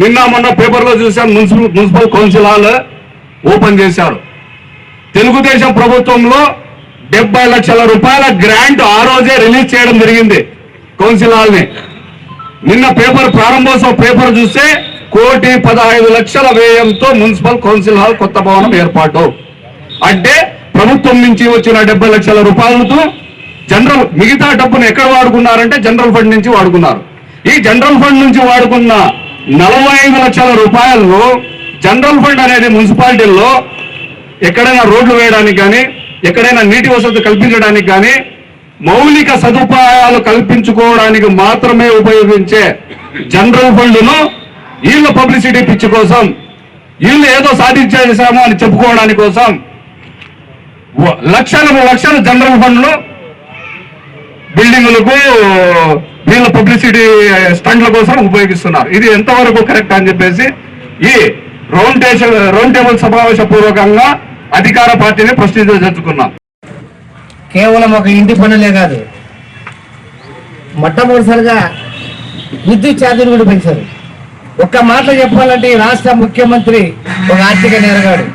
నిన్న మొన్న పేపర్లో చూశాను, మున్సిపల్ కౌన్సిల్ హాల్ ఓపెన్ చేశారు. తెలుగుదేశం ప్రభుత్వంలో 70 లక్షల రూపాయల గ్రాంట్ ఆ రోజే రిలీజ్ చేయడం జరిగింది కౌన్సిల్ హాల్ ని. నిన్న పేపర్ ప్రారంభోత్సవ పేపర్ చూస్తే 1,15,00,000 వ్యయంతో మున్సిపల్ కౌన్సిల్ హాల్ కొత్త భవనం ఏర్పాటు. అంటే ప్రభుత్వం నుంచి వచ్చిన 70 లక్షల రూపాయలతో మిగతా డబ్బును ఎక్కడ వాడుకున్నారంటే జనరల్ ఫండ్ నుంచి వాడుకున్నారు. ఈ జనరల్ ఫండ్ నుంచి వాడుకున్న 45 లక్షల రూపాయలను జనరల్ ఫండ్ అనేది మున్సిపాలిటీల్లో ఎక్కడైనా రోడ్లు వేయడానికి కానీ, ఎక్కడైనా నీటి వసతి కల్పించడానికి కానీ, మౌలిక సదుపాయాలు కల్పించుకోవడానికి మాత్రమే ఉపయోగించే జనరల్ ఫండ్ను వీళ్ళ పబ్లిసిటీ పిచ్చి కోసం, వీళ్ళు ఏదో సాధించేసాము అని చెప్పుకోవడానికి కోసం లక్షల జనరల్ ఫండ్లు బిల్డింగులకు వీళ్ళ పబ్లిసిటీ స్టంట్ల కోసం ఉపయోగిస్తున్నారు. ఇది ఎంతవరకు కరెక్ట్ అని చెప్పేసి ఈ రౌండ్ టేబుల్ సమావేశ పూర్వకంగా అధికార పార్టీని ప్రశ్నించుకున్నాం. కేవలం ఒక ఇంటి పనులే కాదు, మొట్టమొదటిసారిగా విద్యుత్ ఛార్జీలు కూడా పెంచారు. ఒక్క మాటలో చెప్పాలంటే ఈ రాష్ట్ర ముఖ్యమంత్రి ఒక ఆర్థిక నేరగాడు.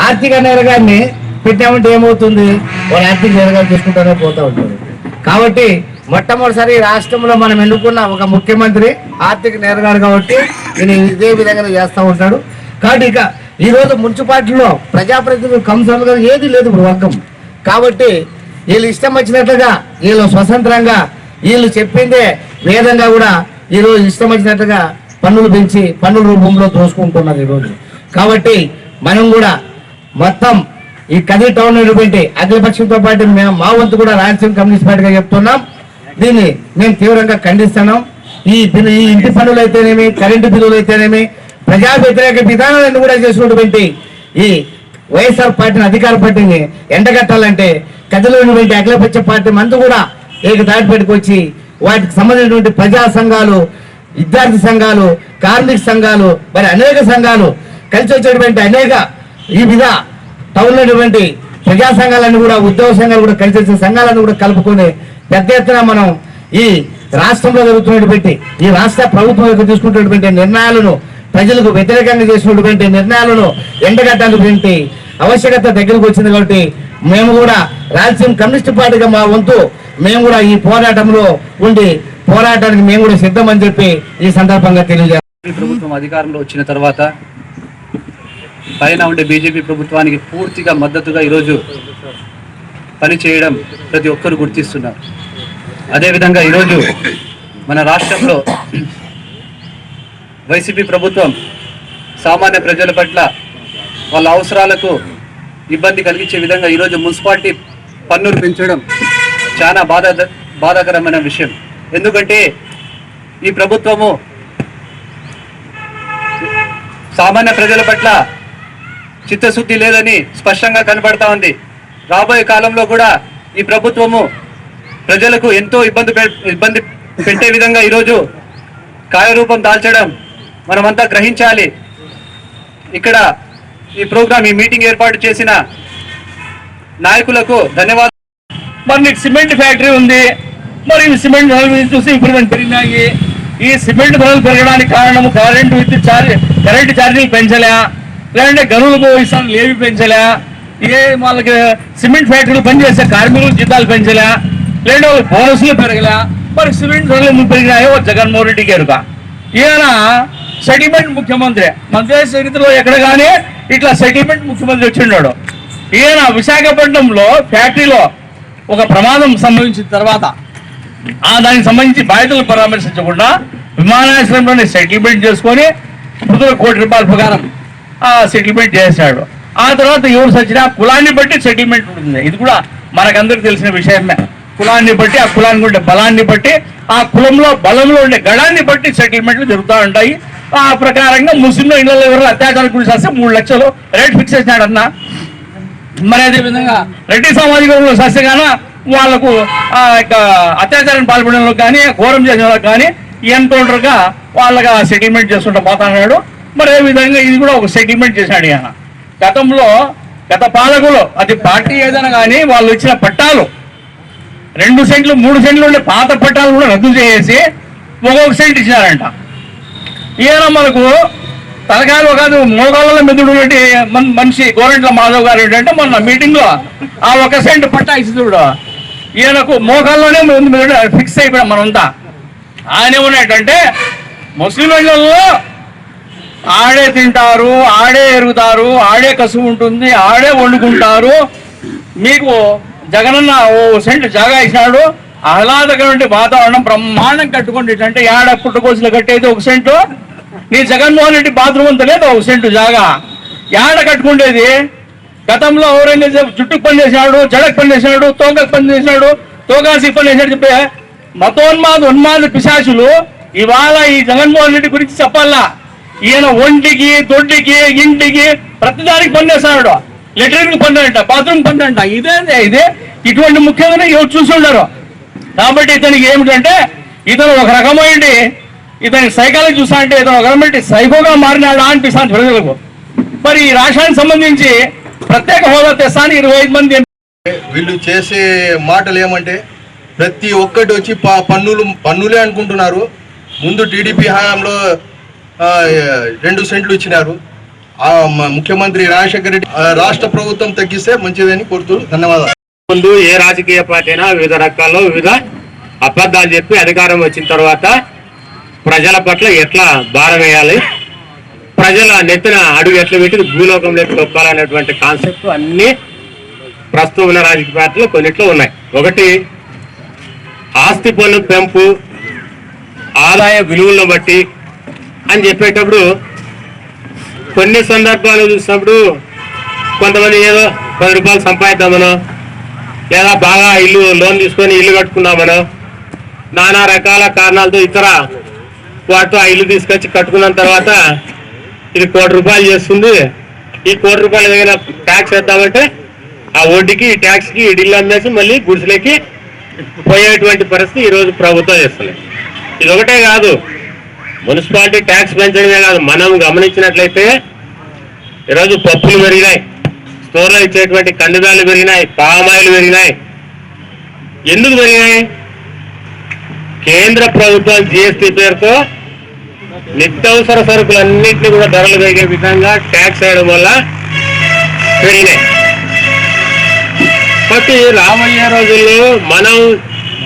ఆర్థిక నేరగాడిని పెట్టామంటే ఏమవుతుంది, వాడు ఆర్థిక నేరగాడు చూసుకుంటూనే పోతూ ఉంటాడు. కాబట్టి మొట్టమొదటిసారి రాష్ట్రంలో మనం ఎన్నుకున్న ఒక ముఖ్యమంత్రి ఆర్థిక నేరగాడు కాబట్టి నేను ఇదే విధంగా చేస్తూ ఉంటాడు. కాబట్టి ఇక ఈరోజు మున్సిపాలిటీలో ప్రజాప్రతినిధులు కౌన్సిలర్గా ఏది లేదు వర్గం. కాబట్టి వీళ్ళు ఇష్టం వచ్చినట్లుగా, వీళ్ళు స్వతంత్రంగా వీళ్ళు చెప్పిందే వేదంగా కూడా ఈరోజు ఇష్టం వచ్చినట్టుగా పన్నులు పెంచి పన్నుల రూపంలో దోసుకుంటున్నారు ఈరోజు. కాబట్టి మనం కూడా మొత్తం ఈ కదిరి టౌన్ ఉన్నటువంటి అఖిలపక్షంతో పాటు మేము మా వంతు కూడా రాయలసీమ కమ్యూనిస్ట్ పార్టీగా చెప్తున్నాం. దీన్ని మేము తీవ్రంగా ఖండిస్తున్నాం. ఈ ఇంటి పన్నులు అయితేనేమి, కరెంటు బిల్లులు అయితేనేమి, ప్రజా వ్యతిరేక విధానాలను కూడా చేసినటువంటి ఈ వైఎస్ఆర్ పార్టీని, అధికార పార్టీని ఎండగట్టాలంటే కదిలో ఉన్నటువంటి అఖిలపక్ష పార్టీ మందు కూడా ఏకదాటి పెట్టుకొచ్చి వాటికి సంబంధించినటువంటి ప్రజా సంఘాలు, విద్యార్థి సంఘాలు, కార్మిక సంఘాలు, మరి అనేక సంఘాలు కలిసి వచ్చేటువంటి అనేక ఈ విధ టౌన్లో ఉన్నటువంటి ప్రజా సంఘాలన్నీ కూడా, ఉద్యోగ సంఘాలు కూడా కలిసి వచ్చే సంఘాలను కూడా కలుపుకొని పెద్ద ఎత్తున మనం ఈ రాష్ట్రంలో జరుగుతున్నటువంటి ఈ రాష్ట్ర ప్రభుత్వం యొక్క తీసుకున్నటువంటి నిర్ణయాలను, ప్రజలకు వ్యతిరేకంగా చేసినటువంటి నిర్ణయాలను ఎండగట్టాల్సినటువంటి ఆవశ్యకత దగ్గరకు వచ్చింది. కాబట్టి మేము కూడా రాయలసీమ కమ్యూనిస్ట్ పార్టీగా మా వంతు మేము కూడా ఈ పోరాటంలో ఉండి పోరాటానికి మేము కూడా సిద్ధమని చెప్పి ఈ సందర్భంగా తెలియజేస్తాం. ప్రభుత్వం అధికారంలో వచ్చిన తర్వాత పైన ఉండే బీజేపీ ప్రభుత్వానికి పూర్తిగా మద్దతుగా ఈరోజు పనిచేయడం ప్రతి ఒక్కరు గుర్తిస్తున్నారు. అదేవిధంగా ఈరోజు మన రాష్ట్రంలో వైసీపీ ప్రభుత్వం సామాన్య ప్రజల పట్ల వాళ్ళ అవసరాలకు ఇబ్బంది కలిగించే విధంగా ఈరోజు మున్సిపాలిటీ పన్నులు పెంచడం చాలా బాధాకరమైన విషయం. ఎందుకంటే ఈ ప్రభుత్వము సామాన్య ప్రజల పట్ల చిత్తశుద్ధి లేదని స్పష్టంగా కనబడతా ఉంది. రాబోయే కాలంలో కూడా ఈ ప్రభుత్వము ప్రజలకు ఎంతో ఇబ్బంది పెట్టే విధంగా ఈరోజు కార్యరూపం దాల్చడం మనమంతా గ్రహించాలి. ఇక్కడ ఈ ప్రోగ్రామ్, ఈ మీటింగ్ ఏర్పాటు చేసిన నాయకులకు ధన్యవాదాలు. మరి నీకు సిమెంట్ ఫ్యాక్టరీ ఉంది, మరి సిమెంట్ ధరలు చూసి ఇంప్రూవ్మెంట్ పెరిగినాయి. ఈ సిమెంట్ ధరలు పెరగడానికి కారణము కరెంటు ఛార్జీలు పెంచలే, లేదంటే గనులు ఇస్తాను ఏవి పెంచలే, వాళ్ళకి సిమెంట్ ఫ్యాక్టరీలు పనిచేసే కార్మికులు జీతాలు పెంచలే, లేదంటే వాళ్ళకి బోనస్లు పెరగలే. మరి సిమెంట్ ధరలు పెరిగినాయో జగన్మోహన్ రెడ్డి గారుగా. ఈయన సెటిల్మెంట్ ముఖ్యమంత్రి, మన దేశ చరిత్రలో ఎక్కడ కానీ ఇట్లా సెటిల్మెంట్ ముఖ్యమంత్రి వచ్చిన్నాడు. ఈయన విశాఖపట్నంలో ఫ్యాక్టరీలో ఒక ప్రమాదం సంభవించిన తర్వాత దానికి సంబంధించి బాధితులను పరామర్శించకుండా విమానాశ్రయంలోనే సెటిల్మెంట్ చేసుకొని ₹1 కోటి ప్రకారం సెటిల్మెంట్ చేశాడు. ఆ తర్వాత ఎవరు సచ్చినా కులాన్ని బట్టి సెటిల్మెంట్ ఉంటుంది. ఇది కూడా మనకందరికి తెలిసిన విషయమే. కులాన్ని బట్టి, ఆ కులానికి ఉండే బలాన్ని బట్టి, ఆ కులంలో బలంలో ఉండే గడాన్ని బట్టి సెటిల్మెంట్లు జరుగుతూ ఉంటాయి. ఆ ప్రకారంగా ముస్లింలు ఇళ్ళలో ఎవరు అత్యాచారం గురి చేస్తే 3 లక్షలు రేట్ ఫిక్స్ చేసినాడు అన్న. మరి అదేవిధంగా రెడ్డి సామాజిక వర్గంలో సస్యగాన వాళ్లకు అత్యాచారం పాల్పడిన వాళ్ళకి కానీ, ఘోరం చేసిన వాళ్ళకి కానీ ఎన్కౌంటర్గా వాళ్ళగా సెటిల్మెంట్ చేసుకుంటూ పోతున్నాడు. మరి ఏ విధంగా ఇది కూడా ఒక సెటిల్మెంట్ చేశాడు ఆయన. గతంలో గత పాలకులు అది పార్టీ ఏదైనా కానీ వాళ్ళు ఇచ్చిన పట్టాలు 2 సెంట్లు 3 సెంట్లు ఉండే పాత పట్టాలు కూడా రద్దు చేసి 1 సెంట్ ఇచ్చినారంట. ఈయన మనకు తలకాయలు కాదు మోగాళ్ళ మెదుడు మనిషి గోరంట్ల మాధవ్ గారు ఏంటంటే మొన్న మీటింగ్ లో ఆ 1 సెంట్ పట్టా ఇస్తున్నాడు. ఈయనకు మోకాల్లోనే ఫిక్స్ అయిపోయాం మనంతా. ఆయన ఏమన్నాడంటే ముస్లిం ఇళ్లలో ఆడే తింటారు, ఆడే ఎరుగుతారు, ఆడే కసువు ఉంటుంది, ఆడే వండుకుంటారు. మీకు జగనన్న 1 సెంట్ జాగా ఇచ్చినాడు, ఆహ్లాదకరమైన వాతావరణం బ్రహ్మాండం కట్టుకోండి అంటే ఏడ పుట్టకోసులు కట్టేది 1 సెంటు. నీ జగన్మోహన్ రెడ్డి బాత్రూమ్ అంత లేదు 1 సెంటు జాగా ఏడ కట్టుకుండేది. గతంలో ఔరంగజేబు జుట్టుకు పని చేసినాడు, జడకు పని చేసినాడు, తోకకు పని చేసినాడు, తోకాసి పని చేసినాడు చెప్పే ఉన్మాద పిశాచులు ఇవాళ ఈ జగన్మోహన్ రెడ్డి గురించి చెప్పాలా. ఈయన ఒంటికి, దొడ్డికి, ఇంటికి ప్రతిదానికి పనిచేస్తున్నాడు. లెటరీన్కి పని అంట, బాత్రూమ్ పని అంట. ఇదే ఇటువంటి ముఖ్యంగా ఎవరు చూసి ఉండరు. కాబట్టి ఇతనికి ఏమిటంటే ఇతను ఒక రకమైన ఇతని సైకాలజీ చూసా అంటే ఇతను ఒక రకమైన సైకోగా మారినాడా అనిపిస్తాను ప్రజలకు. మరి ఈ రాష్ట్రానికి సంబంధించి ప్రత్యేక హోదా తెస్తాను 25 మంది. వీళ్ళు చేసే మాటలు ఏమంటే ప్రతి ఒక్కటి వచ్చి పన్నులే అనుకుంటున్నారు. ముందు టీడీపీ హయాంలో 2 సెంట్లు ఇచ్చినారు. ముఖ్యమంత్రి రాజశేఖర రెడ్డి రాష్ట్ర ప్రభుత్వం తగ్గిస్తే మంచిదని కోరుతూ ధన్యవాదాలు. ముందు ఏ రాజకీయ పార్టీ అయినా వివిధ రకాల్లో వివిధ అబద్ధాలు చెప్పి అధికారం వచ్చిన తర్వాత ప్రజల పట్ల ఎట్లా భారం వేయాలి, ప్రజల నెత్తిన అడుగు ఎట్లా పెట్టి భూలోకంలోకి తొక్కాలనేటువంటి కాన్సెప్ట్ అన్ని ప్రస్తుతం ఉన్న రాజకీయ పార్టీలు కొన్నిట్లో ఉన్నాయి. ఒకటి ఆస్తి పన్ను పెంపు, ఆదాయ విలువలను బట్టి అని చెప్పేటప్పుడు కొన్ని సందర్భాలు చూసినప్పుడు కొంతమంది ఏదో ₹10 సంపాదిద్దామనో లేదా బాగా లోన్ తీసుకొని ఇల్లు కట్టుకుందామనో నానా రకాల కారణాలతో ఇతర వాటితో ఆ ఇల్లు తీసుకొచ్చి కట్టుకున్న తర్వాత ఇది ₹1 కోటి చేస్తుంది. ఈ ₹1 కోటి ఏదైనా ట్యాక్స్ వేద్దామంటే ఆ వడ్డీకి ఈ ట్యాక్స్కి ఈ ఇల్లు అమ్మేసి మళ్ళీ గుడిసెలకి పోయేటువంటి పరిస్థితి ఈరోజు ప్రభుత్వం చేస్తుంది. ఇది ఒకటే కాదు, మున్సిపాలిటీ ట్యాక్స్ పెంచడమే కాదు, మనం గమనించినట్లయితే ఈరోజు పప్పులు పెరిగినాయి, స్టోర్లో ఇచ్చేటువంటి కందిదాలు పెరిగినాయి, పామాయిలు పెరిగినాయి. ఎందుకు పెరిగినాయి? కేంద్ర ప్రభుత్వం జిఎస్టీ పేరుతో నిత్యావసర సరుకులన్నింటినీ కూడా ధరలు పెరిగే విధంగా ట్యాక్స్ వేయడం వల్ల పెరిగినాయి. కాబట్టి రాబోయే రోజుల్లో మనం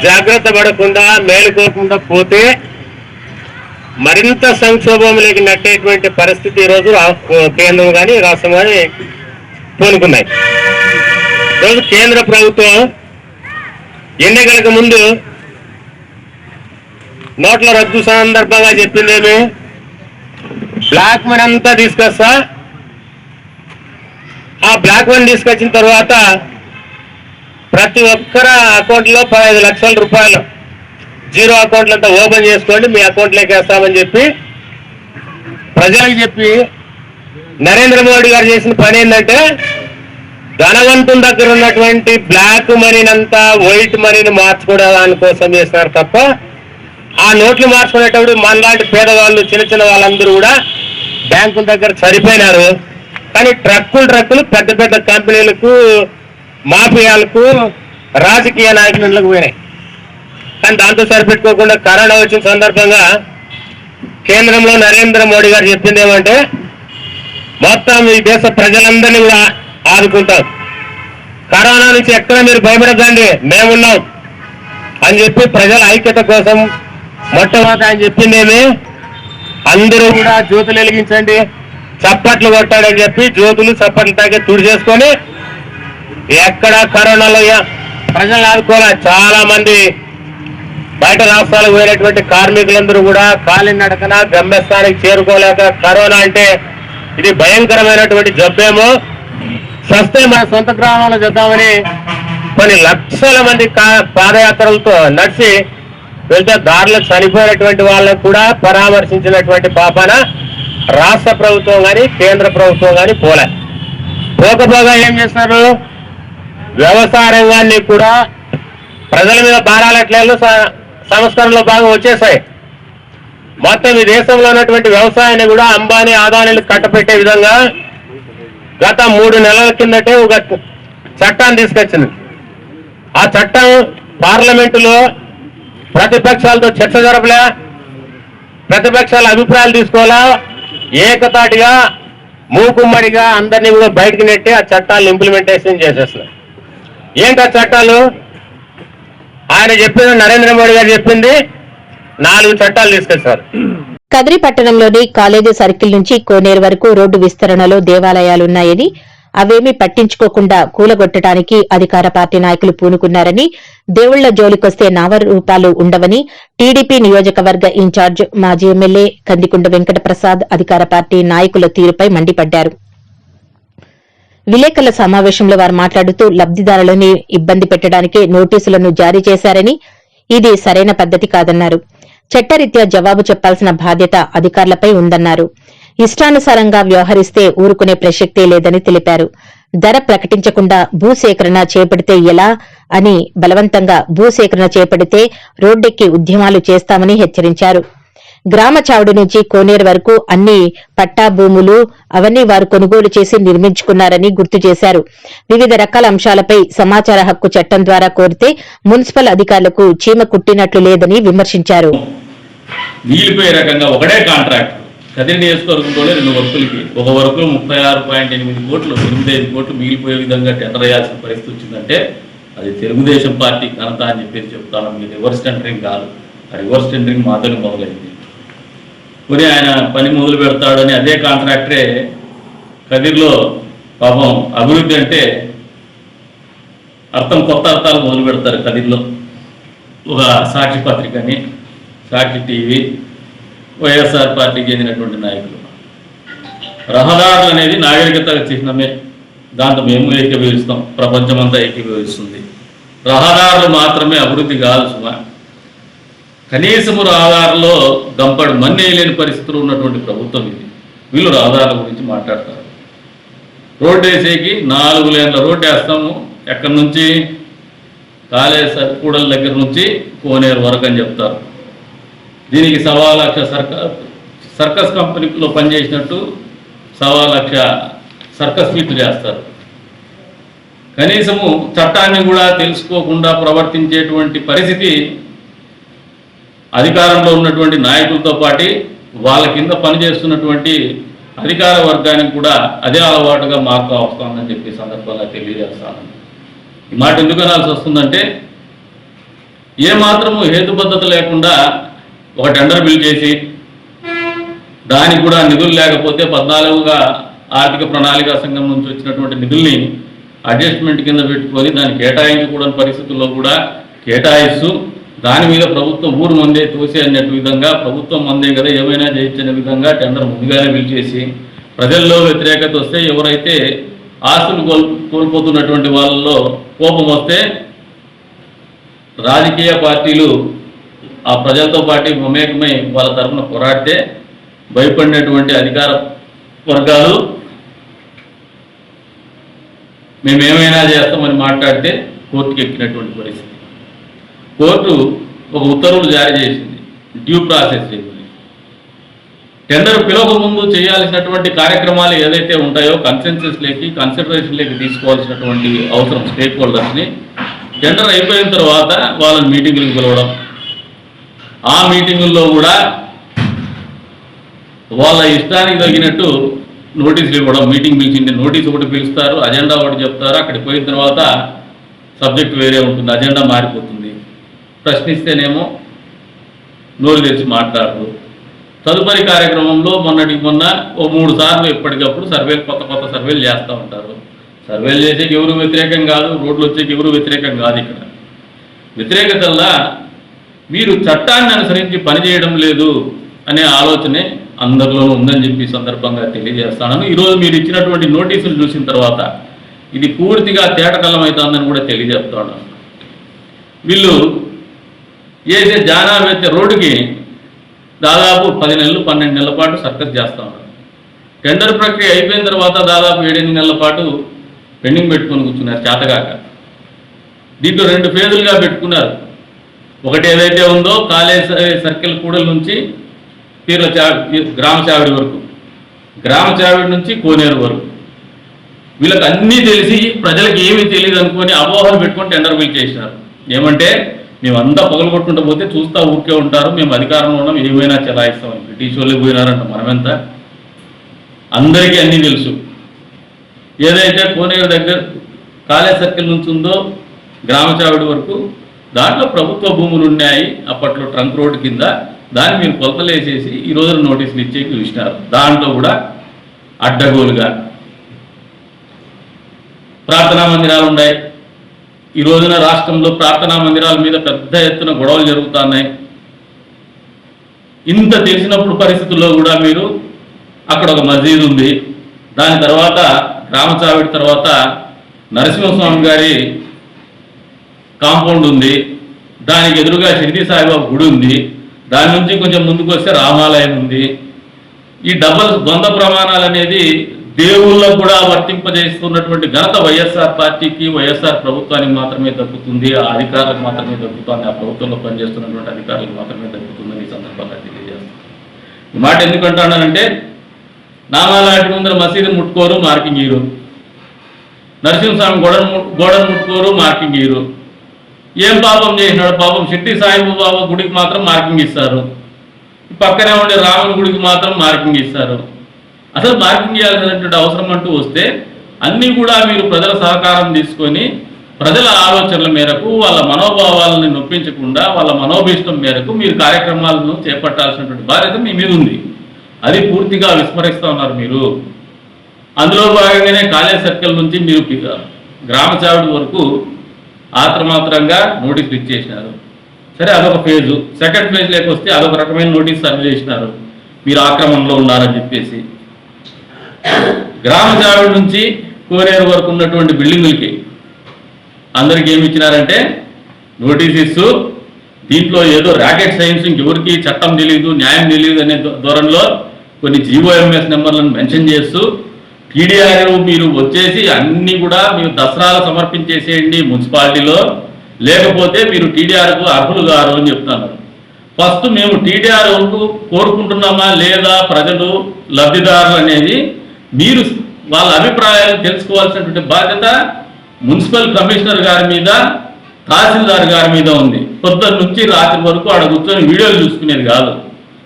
జాగ్రత్త పడకుండా మేలుకోకుండా పోతే మరింత సంక్షోభంలోకి నెట్టేటువంటి పరిస్థితి ఈరోజు కేంద్రం కానీ రాష్ట్రం కానీ పూనుకున్నాయి. ఈరోజు కేంద్ర ప్రభుత్వం ఎన్నికలకు ముందు నోట్ల రద్దు సందర్భంగా చెప్పిందేమి, బ్లాక్ మనీ అంతా తీసుకొస్తా, ఆ బ్లాక్ మనీ తీసుకొచ్చిన తర్వాత ప్రతి ఒక్కరి అకౌంట్లో ₹15 లక్షల జీరో అకౌంట్లంతా ఓపెన్ చేసుకోండి, మీ అకౌంట్లోకి వేస్తామని చెప్పి ప్రజలకు చెప్పి నరేంద్ర మోడీ గారు చేసిన పని ఏంటంటే ధనవంతుల దగ్గర ఉన్నటువంటి బ్లాక్ మనీనంతా వైట్ మనీని మార్చుకోవడం దానికోసం చేస్తున్నారు తప్ప ఆ నోట్లు మార్చుకునేటప్పుడు మనలాంటి పేదవాళ్ళు చిన్న చిన్న వాళ్ళందరూ కూడా బ్యాంకుల దగ్గర సరిపోయినారు. కానీ ట్రక్కులు పెద్ద పెద్ద కంపెనీలకు, మాఫియాలకు, రాజకీయ నాయకులకు పోయినాయి. కానీ దాంతో సరిపెట్టుకోకుండా కరోనా వచ్చిన సందర్భంగా కేంద్రంలో నరేంద్ర మోడీ గారు చెప్పింది ఏమంటే మొత్తం ఈ దేశ ప్రజలందరినీ కూడా ఆదుకుంటాం, కరోనా నుంచి ఎక్కడ మీరు భయపడద్దండి, మేమున్నాం, అని చెప్పి ప్రజల ఐక్యత కోసం మొట్టమొదటి ఆయన చెప్పిందేమి, అందరూ కూడా జ్యోతులు వెలిగించండి, చప్పట్లు కొట్టాడని చెప్పి జ్యోతులు చప్పట్లు తాగే తుడి చేసుకొని ఎక్కడ కరోనాలో ప్రజలు ఆదుకోలే. చాలా మంది బయట రాష్ట్రాలకు పోయినటువంటి కార్మికులందరూ కూడా కాలినడకన గమ్యస్థానానికి చేరుకోలేక కరోనా అంటే ఇది భయంకరమైనటువంటి జబ్బేమో, సస్తే మన సొంత గ్రామంలో చేద్దామని కొన్ని లక్షల మంది పాదయాత్రలతో నడిచి వెళ్తే దారిలో చనిపోయినటువంటి వాళ్ళకు కూడా పరామర్శించినటువంటి పాపన రాష్ట్ర ప్రభుత్వం కానీ కేంద్ర ప్రభుత్వం కానీ పోకపోగా ఏం చేస్తున్నారు, వ్యవసాయ రంగాన్ని కూడా ప్రజల మీద భారాలట్లేదు సంస్కరణలో భాగం వచ్చేసాయి. మొత్తం ఈ దేశంలో ఉన్నటువంటి వ్యవసాయాన్ని కూడా అంబానీ ఆదాయాన్ని కట్టపెట్టే విధంగా గత 3 నెలల కిందటే ఒక చట్టాన్ని తీసుకొచ్చింది. ఆ చట్టం పార్లమెంటులో ప్రతిపక్షాలతో చర్చ జరపలే, ప్రతిపక్షాల అభిప్రాయాలు తీసుకోవాలా, ఏకతాటిగా మూకుమ్మడిగా అందరినీ కూడా బయటకు నెట్టి ఆ చట్టాలను ఇంప్లిమెంటేషన్ చేసేస్తున్నారు. ఏంటి ఆ చట్టాలు? ఆయన చెప్పింది, నరేంద్ర మోడీ గారు చెప్పింది 4 చట్టాలు తీసుకొచ్చారు. కదిరి పట్టణంలోని కాలేజీ సర్కిల్ నుంచి కోనేరు వరకు రోడ్డు విస్తరణలో దేవాలయాలున్నాయని, అవేమీ పట్టించుకోకుండా కూలగొట్టడానికి అధికార పార్టీ నాయకులు పూనుకున్నారని, దేవుళ్ల జోలికొస్తే నామరూపాలు ఉండవని టీడీపీ నియోజకవర్గ ఇన్ఛార్జ్ మాజీ ఎమ్మెల్యే కందికుంట వెంకటప్రసాద్ అధికార పార్టీ నాయకుల తీరుపై మండిపడ్డారు. విలేకరుల సమావేశంలో వారు మాట్లాడుతూ లబ్దిదారులని ఇబ్బంది పెట్టడానికే నోటీసులను జారీ చేశారని, ఇది సరైన పద్దతి కాదన్నారు. చట్టరీత్యా జవాబు చెప్పాల్సిన బాధ్యత అధికారులపై ఉందన్నారు. ఇష్టానుసారంగా వ్యవహరిస్తే ఊరుకునే ప్రసక్తే లేదని తెలిపారు. ధర ప్రకటించకుండా భూసేకరణ చేపడితే ఎలా అని బలవంతంగా భూసేకరణ చేపడితే రోడ్డెక్కి ఉద్యమాలు చేస్తామని హెచ్చరించారు. గ్రామ చావుడి నుంచి కోనేరు వరకు అన్ని పట్టా భూములు అవన్నీ వారు కొనుగోలు చేసి నిర్మించుకున్నారని గుర్తు చేశారు. వివిధ రకాల అంశాలపై సమాచార హక్కు చట్టం ద్వారా కోరితే మున్సిపల్ అధికారులకు చీమ కుట్టినట్లు లేదని విమర్శించారు. మిగిలిపోయే రకంగా ఒకటే కాంట్రాక్ట్ కదిరి నియోజకవర్గంలోనే 2 వర్కులకి ఒక వర్కులో 36.8 కోట్లు 85 కోట్లు మిగిలిపోయే విధంగా టెండర్ వేయాల్సిన పరిస్థితి వచ్చిందంటే అది తెలుగుదేశం పార్టీ ఘనత అని చెప్పేసి చెప్తాను. మీరు రివర్స్ టెండరింగ్ కాదు, ఆ రివర్స్ టెండరింగ్ మాత్రమే మొదలైంది. మరి ఆయన పని మొదలు పెడతాడని అదే కాంట్రాక్టరే కదిరిలో పాపం అభివృద్ధి అంటే కొత్త అర్థాలు మొదలు పెడతారు. కదిరిలో ఒక సాక్షి పత్రికని, సాక్షి టీవీ, వైఎస్ఆర్ పార్టీకి చెందినటువంటి నాయకులు. రహదారులు అనేది నాగరికత చిహ్నమే, దాంతో మేము ఏకీభవిస్తాం, ప్రపంచమంతా ఏకీభవిస్తుంది. రహదారులు మాత్రమే అభివృద్ధి కాదు సుమా. కనీసము రహదారుల్లో గంపడు మన్నే లేని పరిస్థితులు ఉన్నటువంటి ప్రభుత్వం ఇది. వీళ్ళు రహదారుల గురించి మాట్లాడతారు. రోడ్డు వేసేకి 4 లేన్ల రోడ్డు వేస్తాము, ఎక్కడి నుంచి కాలేజ్ కూడల దగ్గర నుంచి కోనేరు వరకు అని చెప్తారు. దీనికి 1,00,000 సర్కస్ కంపెనీలో పనిచేసినట్టు 1,00,000 సర్కస్ ఫీట్లు చేస్తారు. కనీసము చట్టాన్ని కూడా తెలుసుకోకుండా ప్రవర్తించేటువంటి పరిస్థితి అధికారంలో ఉన్నటువంటి నాయకులతో పాటు వాళ్ళ కింద పనిచేస్తున్నటువంటి అధికార వర్గానికి కూడా అదే అలవాటుగా మార్పు వస్తుందని చెప్పి సందర్భంగా తెలియజేస్తాను. ఈ మాట ఎందుకు అనాల్సి వస్తుందంటే ఏమాత్రము హేతుబద్ధత లేకుండా ఒక టెండర్ బిల్ చేసి దానికి కూడా నిధులు లేకపోతే 14గా ఆర్థిక ప్రణాళిక సంఘం నుంచి వచ్చినటువంటి నిధుల్ని అడ్జస్ట్మెంట్ కింద పెట్టుకొని దాన్ని కేటాయించకూడని పరిస్థితుల్లో కూడా కేటాయిస్తూ దాని మీద ప్రభుత్వం ఊరు మందే తోసే అన్నట్టు విధంగా ప్రభుత్వం మందే కదా ఏమైనా చేయించిన విధంగా టెండర్ ముందుగానే పిలిచేసి ప్రజల్లో వ్యతిరేకత వస్తే ఎవరైతే ఆస్తులు కోల్పోతున్నటువంటి వాళ్ళలో కోపం వస్తే రాజకీయ పార్టీలు ఆ ప్రజలతో పాటు మమేకమై వాళ్ళ తరఫున పోరాడితే భయపడినటువంటి అధికార వర్గాలు మేమేమైనా చేస్తామని మాట్లాడితే కోర్టుకు ఎక్కినటువంటి పరిస్థితి. కోర్టు ఒక ఉత్తర్వులు జారీ చేసింది, డ్యూ ప్రాసెస్ చేసింది. టెండర్ పిలవక ముందు చేయాల్సినటువంటి కార్యక్రమాలు ఏదైతే ఉంటాయో కన్సిడరేషన్లోకి తీసుకోవాల్సినటువంటి అవసరం స్టేక్ హోల్డర్స్ని టెండర్ అయిపోయిన తర్వాత వాళ్ళని మీటింగులకు పిలవడం, ఆ మీటింగుల్లో కూడా వాళ్ళ ఇష్టానికి తగినట్టు నోటీసులు ఇవ్వడం. మీటింగ్ పిలిచింది, నోటీస్ ఒకటి పిలుస్తారు, అజెండా ఒకటి చెప్తారు, అక్కడికి పోయిన తర్వాత సబ్జెక్ట్ వేరే ఉంటుంది, అజెండా మారిపోతుంది. ప్రశ్నిస్తేనేమో నోరు తెరిచి మాట్లాడరు. తదుపరి కార్యక్రమంలో మొన్న ఓ 3 సార్లు ఎప్పటికప్పుడు సర్వేలు కొత్త సర్వేలు చేస్తూ ఉంటారు. సర్వేలు చేసేకి ఎవరు వ్యతిరేకం కాదు, రోడ్లు వచ్చేకి ఎవరు వ్యతిరేకం కాదు. ఇక్కడ వ్యతిరేకతల్లా మీరు చట్టాన్ని అనుసరించి పనిచేయడం లేదు అనే ఆలోచనే అందరిలోనూ ఉందని చెప్పి సందర్భంగా తెలియజేస్తాను. ఈరోజు మీరు ఇచ్చినటువంటి నోటీసులు చూసిన తర్వాత ఇది పూర్తిగా తేటకల్లం అవుతుందని కూడా తెలియజేస్తాను. వీళ్ళు వేసే జానా రోడ్డుకి దాదాపు 10 నెలలు 12 నెలల పాటు సర్కస్ చేస్తూ ఉన్నారు. టెండర్ ప్రక్రియ అయిపోయిన తర్వాత దాదాపు 7-8 నెలల పాటు పెండింగ్ పెట్టుకొని కూర్చున్నారు చేతగాక. దీంట్లో 2 ఫేజులుగా పెట్టుకున్నారు. ఒకటి ఏదైతే ఉందో కాలేజ్ సర్కిల్ కూడల నుంచి గ్రామ చావిడి వరకు, గ్రామ చావిడి నుంచి కోనేరు వరకు. వీళ్ళకి అన్నీ తెలిసి ప్రజలకు ఏమీ తెలియదు అనుకొని అపోహలు పెట్టుకొని టెండర్ బిల్ చేసినారు. ఏమంటే మేమంతా పగలగొట్టుకుంటూ పోతే చూస్తూ ఊరికే ఉంటారు, మేము అధికారంలో ఉన్నాం, ఏమైనా చెలాయిస్తామని. బ్రిటిష్ వాళ్ళకి పోయినారంట, మనమెంత అందరికీ అన్నీ తెలుసు. ఏదైతే కోనేరు దగ్గర కాలేజ్ సర్కిల్ నుంచి ఉందో గ్రామ చావిడి వరకు దాంట్లో ప్రభుత్వ భూములు ఉన్నాయి. అప్పట్లో ట్రంక్ రోడ్డు కింద దాన్ని మీరు కొలతలు వేసేసి ఈ రోజున నోటీసులు ఇచ్చేకి చూసినారు. దాంట్లో కూడా అడ్డగోలుగా ప్రార్థనా మందిరాలు ఉన్నాయి. ఈ రోజున రాష్ట్రంలో ప్రార్థనా మందిరాల మీద పెద్ద ఎత్తున గొడవలు జరుగుతున్నాయి. ఇంత తెలిసినప్పుడు పరిస్థితుల్లో కూడా మీరు అక్కడ ఒక మస్జీద్ ఉంది, దాని తర్వాత గ్రామ చావిడి తర్వాత నరసింహస్వామి గారి కాంపౌండ్ ఉంది, దానికి ఎదురుగా షిరిడి సాయిబాబా గుడి ఉంది, దాని నుంచి కొంచెం ముందుకు వస్తే రామాలయం ఉంది. ఈ ద్వంద్వ ప్రమాణాలు అనేది దేవుళ్ళకు కూడా వర్తింపజేస్తున్నటువంటి ఘనత వైఎస్ఆర్ పార్టీకి, వైఎస్ఆర్ ప్రభుత్వానికి మాత్రమే దక్కుతుంది. ఆ అధికారులకు మాత్రమే దక్కుతుంది, ఆ ప్రభుత్వంలో పనిచేస్తున్నటువంటి అధికారులకు మాత్రమే దక్కుతుందని ఈ సందర్భంగా తెలియజేస్తాను. ఈ మాట ఎందుకంటున్నానంటే నామాలాంటి ముందర మసీదు ముట్టుకోరు, మార్కింగ్ ఇయ్యరు. నరసింహస్వామి గోడను ముట్టుకోరు, మార్కింగ్ ఇయ్యరు. ఏం పాపం చేసినాడు? పాపం షిరిడి సాయిబాబా గుడికి మాత్రం మార్కింగ్ ఇస్తారు, పక్కనే ఉండే రాముని గుడికి మాత్రం మార్కింగ్ ఇస్తారు. అసలు మార్కింగ్ చేయాల్సినటువంటి అవసరం అంటూ వస్తే అన్నీ కూడా మీరు ప్రజల సహకారం తీసుకొని ప్రజల ఆలోచనల మేరకు, వాళ్ళ మనోభావాలను నొప్పించకుండా వాళ్ళ మనోభీష్టం మేరకు మీరు కార్యక్రమాలను చేపట్టాల్సినటువంటి బాధ్యత మీ మీద ఉంది. అది పూర్తిగా విస్మరిస్తూ ఉన్నారు మీరు. అందులో భాగంగానే కాలేజ్ సర్కిల్ నుంచి మీరు గ్రామ చావిడి వరకు ఆత్రమాత్రంగా నోటీసులు ఇచ్చేసినారు. సరే, అదొక ఫేజు. సెకండ్ ఫేజ్ లేకొస్తే అదొక రకమైన నోటీస్ సర్వ్ చేసినారు, మీరు ఆక్రమణలో ఉన్నారని చెప్పేసి. గ్రామ చావిడి నుంచి కోనేరు వరకు ఉన్నటువంటి బిల్డింగులకి అందరికి ఏమి ఇచ్చినారంటే నోటీస్ ఇస్తూ దీంట్లో ఏదో రాకెట్ సైన్స్, ఇంకెవరికి చట్టం తెలియదు, న్యాయం తెలియదు అనే ధోరణిలో కొన్ని జీఓఎంఎస్ నెంబర్లను మెన్షన్ చేస్తూ టీడీఆర్ మీరు వచ్చేసి అన్నీ కూడా మీరు దసరాలు సమర్పించేసేయండి మున్సిపాలిటీలో, లేకపోతే మీరు టీడీఆర్కు అర్హులు గారు అని చెప్తున్నారు. ఫస్ట్ మేము టీడీఆర్కు కోరుకుంటున్నామా లేదా ప్రజలు లబ్ధిదారులు అనేది మీరు వాళ్ళ అభిప్రాయాలు తెలుసుకోవాల్సినటువంటి బాధ్యత మున్సిపల్ కమిషనర్ గారి మీద, తహసీల్దార్ గారి మీద ఉంది. పొద్దున్న నుంచి రాత్రి వరకు ఆడ కూర్చొని వీడియోలు చూసుకునేది కాదు.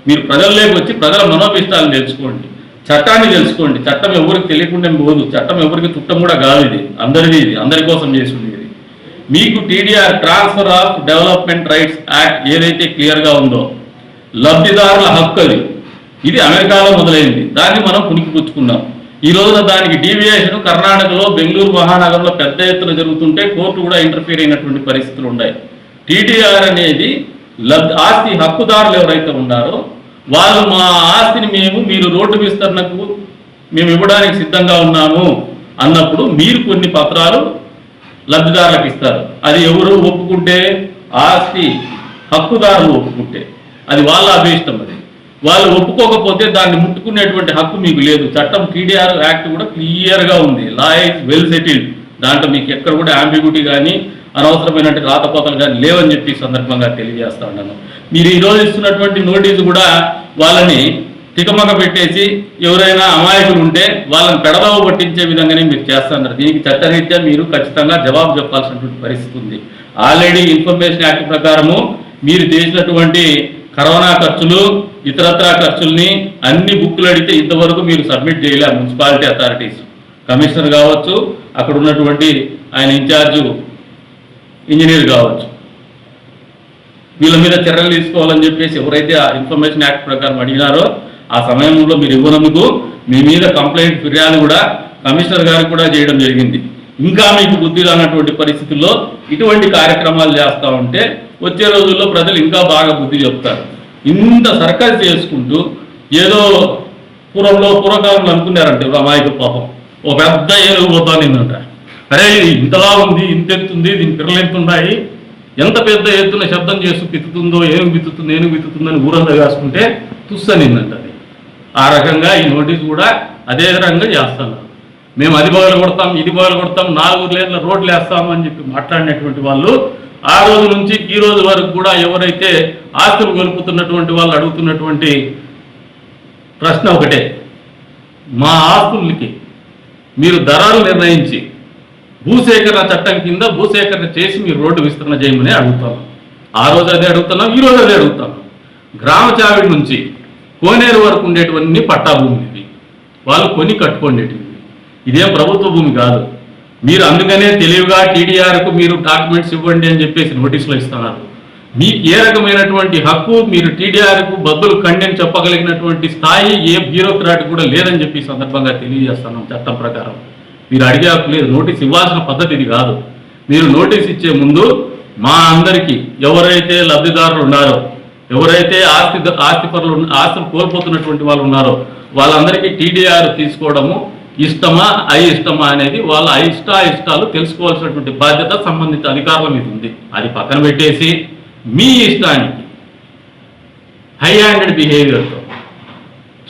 మీరు ప్రజల్లోకి వచ్చి ప్రజల మనోభిష్టాలను తెలుసుకోండి, చట్టాన్ని తెలుసుకోండి. చట్టం ఎవరికి తెలియకుండా పోదు, చట్టం ఎవరికి చుట్టం కూడా కాదు. ఇది అందరిది, ఇది అందరి కోసం చేస్తుంది. ఇది మీకు TDR transfer of development rights act ఏదైతే క్లియర్గా ఉందో లబ్ధిదారుల హక్కు అది. ఇది అమెరికాలో మొదలైంది, దాన్ని మనం పుణికిపుచ్చుకున్నాం. ఈ రోజున దానికి డీవియేషన్ కర్ణాటకలో బెంగళూరు మహానగరంలో పెద్ద ఎత్తున జరుగుతుంటే కోర్టు కూడా ఇంటర్ఫీర్ అయినటువంటి పరిస్థితులు ఉన్నాయి. టీడీఆర్ అనేది ఆస్తి హక్కుదారులు ఎవరైతే ఉన్నారో వాళ్ళు మా ఆస్తిని మీరు రోడ్డు విస్తరణకు మేము ఇవ్వడానికి సిద్ధంగా ఉన్నాము అన్నప్పుడు మీరు కొన్ని పత్రాలు లబ్ధిదారులకు ఇస్తారు. అది ఎవరు ఒప్పుకుంటే, ఆస్తి హక్కుదారులు ఒప్పుకుంటే అది వాళ్ళ అభీష్టం. అది వాళ్ళు ఒప్పుకోకపోతే దాన్ని ముట్టుకునేటువంటి హక్కు మీకు లేదు. చట్టం టీడీఆర్ యాక్ట్ కూడా క్లియర్గా ఉంది. Law is well settled. దాంట్లో మీకు ఎక్కడ కూడా అంబిగ్యూటీ కానీ అనవసరమైనటువంటి రాతపోతలు కానీ లేవని చెప్పి సందర్భంగా తెలియజేస్తా ఉన్నాను. మీరు ఈరోజు ఇస్తున్నటువంటి నోటీసు కూడా వాళ్ళని తికమక పెట్టేసి ఎవరైనా అమాయకులు ఉంటే వాళ్ళని పెడదవ పట్టించే విధంగానే మీరు చేస్తున్నారు. దీనికి చట్టరీత్యా మీరు ఖచ్చితంగా జవాబు చెప్పాల్సినటువంటి పరిస్థితి ఉంది. ఆల్రెడీ ఇన్ఫర్మేషన్ యాక్ట్ ప్రకారము మీరు చేసినటువంటి కరోనా ఖర్చులు, ఇతరత్రా ఖర్చుల్ని అన్ని బుక్కులు అడిగితే ఇంతవరకు మీరు సబ్మిట్ చేయలే. మున్సిపాలిటీ అథారిటీస్, కమిషనర్ కావచ్చు, అక్కడ ఉన్నటువంటి ఆయన ఇన్ఛార్జు ఇంజనీర్ కావచ్చు, వీళ్ళ మీద చర్యలు తీసుకోవాలని చెప్పేసి ఎవరైతే ఆ ఇన్ఫర్మేషన్ యాక్ట్ ప్రకారం అడిగినారో ఆ సమయంలో మీరు ఇవ్వనందుకు మీ మీద కంప్లైంట్ ఫిర్యాదు కూడా కమిషనర్ గారికి కూడా చేయడం జరిగింది. ఇంకా మీకు బుద్ధి రానటువంటి పరిస్థితుల్లో ఇటువంటి కార్యక్రమాలు చేస్తూ ఉంటే వచ్చే రోజుల్లో ప్రజలు ఇంకా బాగా బుద్ధి చెప్తారు. ఇంత సర్కస్ చేసుకుంటూ ఏదో పూర్వకాలంలో అనుకున్నారంటే అమాయక పాపం ఒక పెద్ద ఏనుగు పోతానిందంట. అరే ఇంతలా ఉంది, ఇంత ఎత్తుంది, దీని పిల్లలు ఎంత ఉన్నాయి, ఎంత పెద్ద ఎత్తున శబ్దం చేస్తూ పిత్తుతుందో, ఏనుగు బిత్తుతుందని ఊరంతా వేసుకుంటే తుస్సనిందంట. అది ఆ రకంగా ఈ నోటీస్ కూడా అదే రకంగా చేస్తున్నారు. మేము అది బదులు కొడతాం, ఇది బదులు కొడతాం, 4 లేన్ల రోడ్లు వేస్తామని చెప్పి మాట్లాడినటువంటి వాళ్ళు ఆ రోజు నుంచి ఈ రోజు వరకు కూడా ఎవరైతే ఆస్తులు గొలుపుతున్నటువంటి వాళ్ళు అడుగుతున్నటువంటి ప్రశ్న ఒకటే, మా ఆస్తులకి మీరు ధరలు నిర్ణయించి భూసేకరణ చట్టం కింద భూసేకరణ చేసి మీరు రోడ్డు విస్తరణ చేయమని అడుగుతాం. ఆ రోజు అదే అడుగుతున్నాం, ఈ రోజు అదే అడుగుతాం. గ్రామ చావిడి నుంచి కోనేరు వరకు ఉండేటువంటి పట్టా భూమి ఇది, వాళ్ళు కొని కట్టుకోండేటివి. ఇదేం ప్రభుత్వ భూమి కాదు. మీరు అందుకనే తెలివిగా టీడీఆర్కు మీరు డాక్యుమెంట్స్ ఇవ్వండి అని చెప్పేసి నోటీసులు ఇస్తున్నారు. మీకు ఏ రకమైనటువంటి హక్కు మీరు టీడీఆర్కు బద్దులు కండెని చెప్పగలిగినటువంటి స్థాయి ఏ బ్యూరోక్రాట్ కూడా లేదని చెప్పి సందర్భంగా తెలియజేస్తున్నాం. చట్టం ప్రకారం మీరు అడిగే హక్కు లేదు. నోటీస్ ఇవ్వాల్సిన పద్ధతి ఇది కాదు. మీరు నోటీస్ ఇచ్చే ముందు మా అందరికీ ఎవరైతే లబ్ధిదారులు ఉన్నారో, ఎవరైతే ఆస్తులు కోల్పోతున్నటువంటి వాళ్ళు ఉన్నారో వాళ్ళందరికీ టీడీఆర్ తీసుకోవడము ఇష్టమా అయిష్టమా అనేది వాళ్ళ ఇష్టాలు తెలుసుకోవాల్సినటువంటి బాధ్యత సంబంధిత అధికారుల మీద ఉంది. అది పక్కన పెట్టేసి మీ ఇష్టానికి హై హ్యాండెడ్ బిహేవియర్తో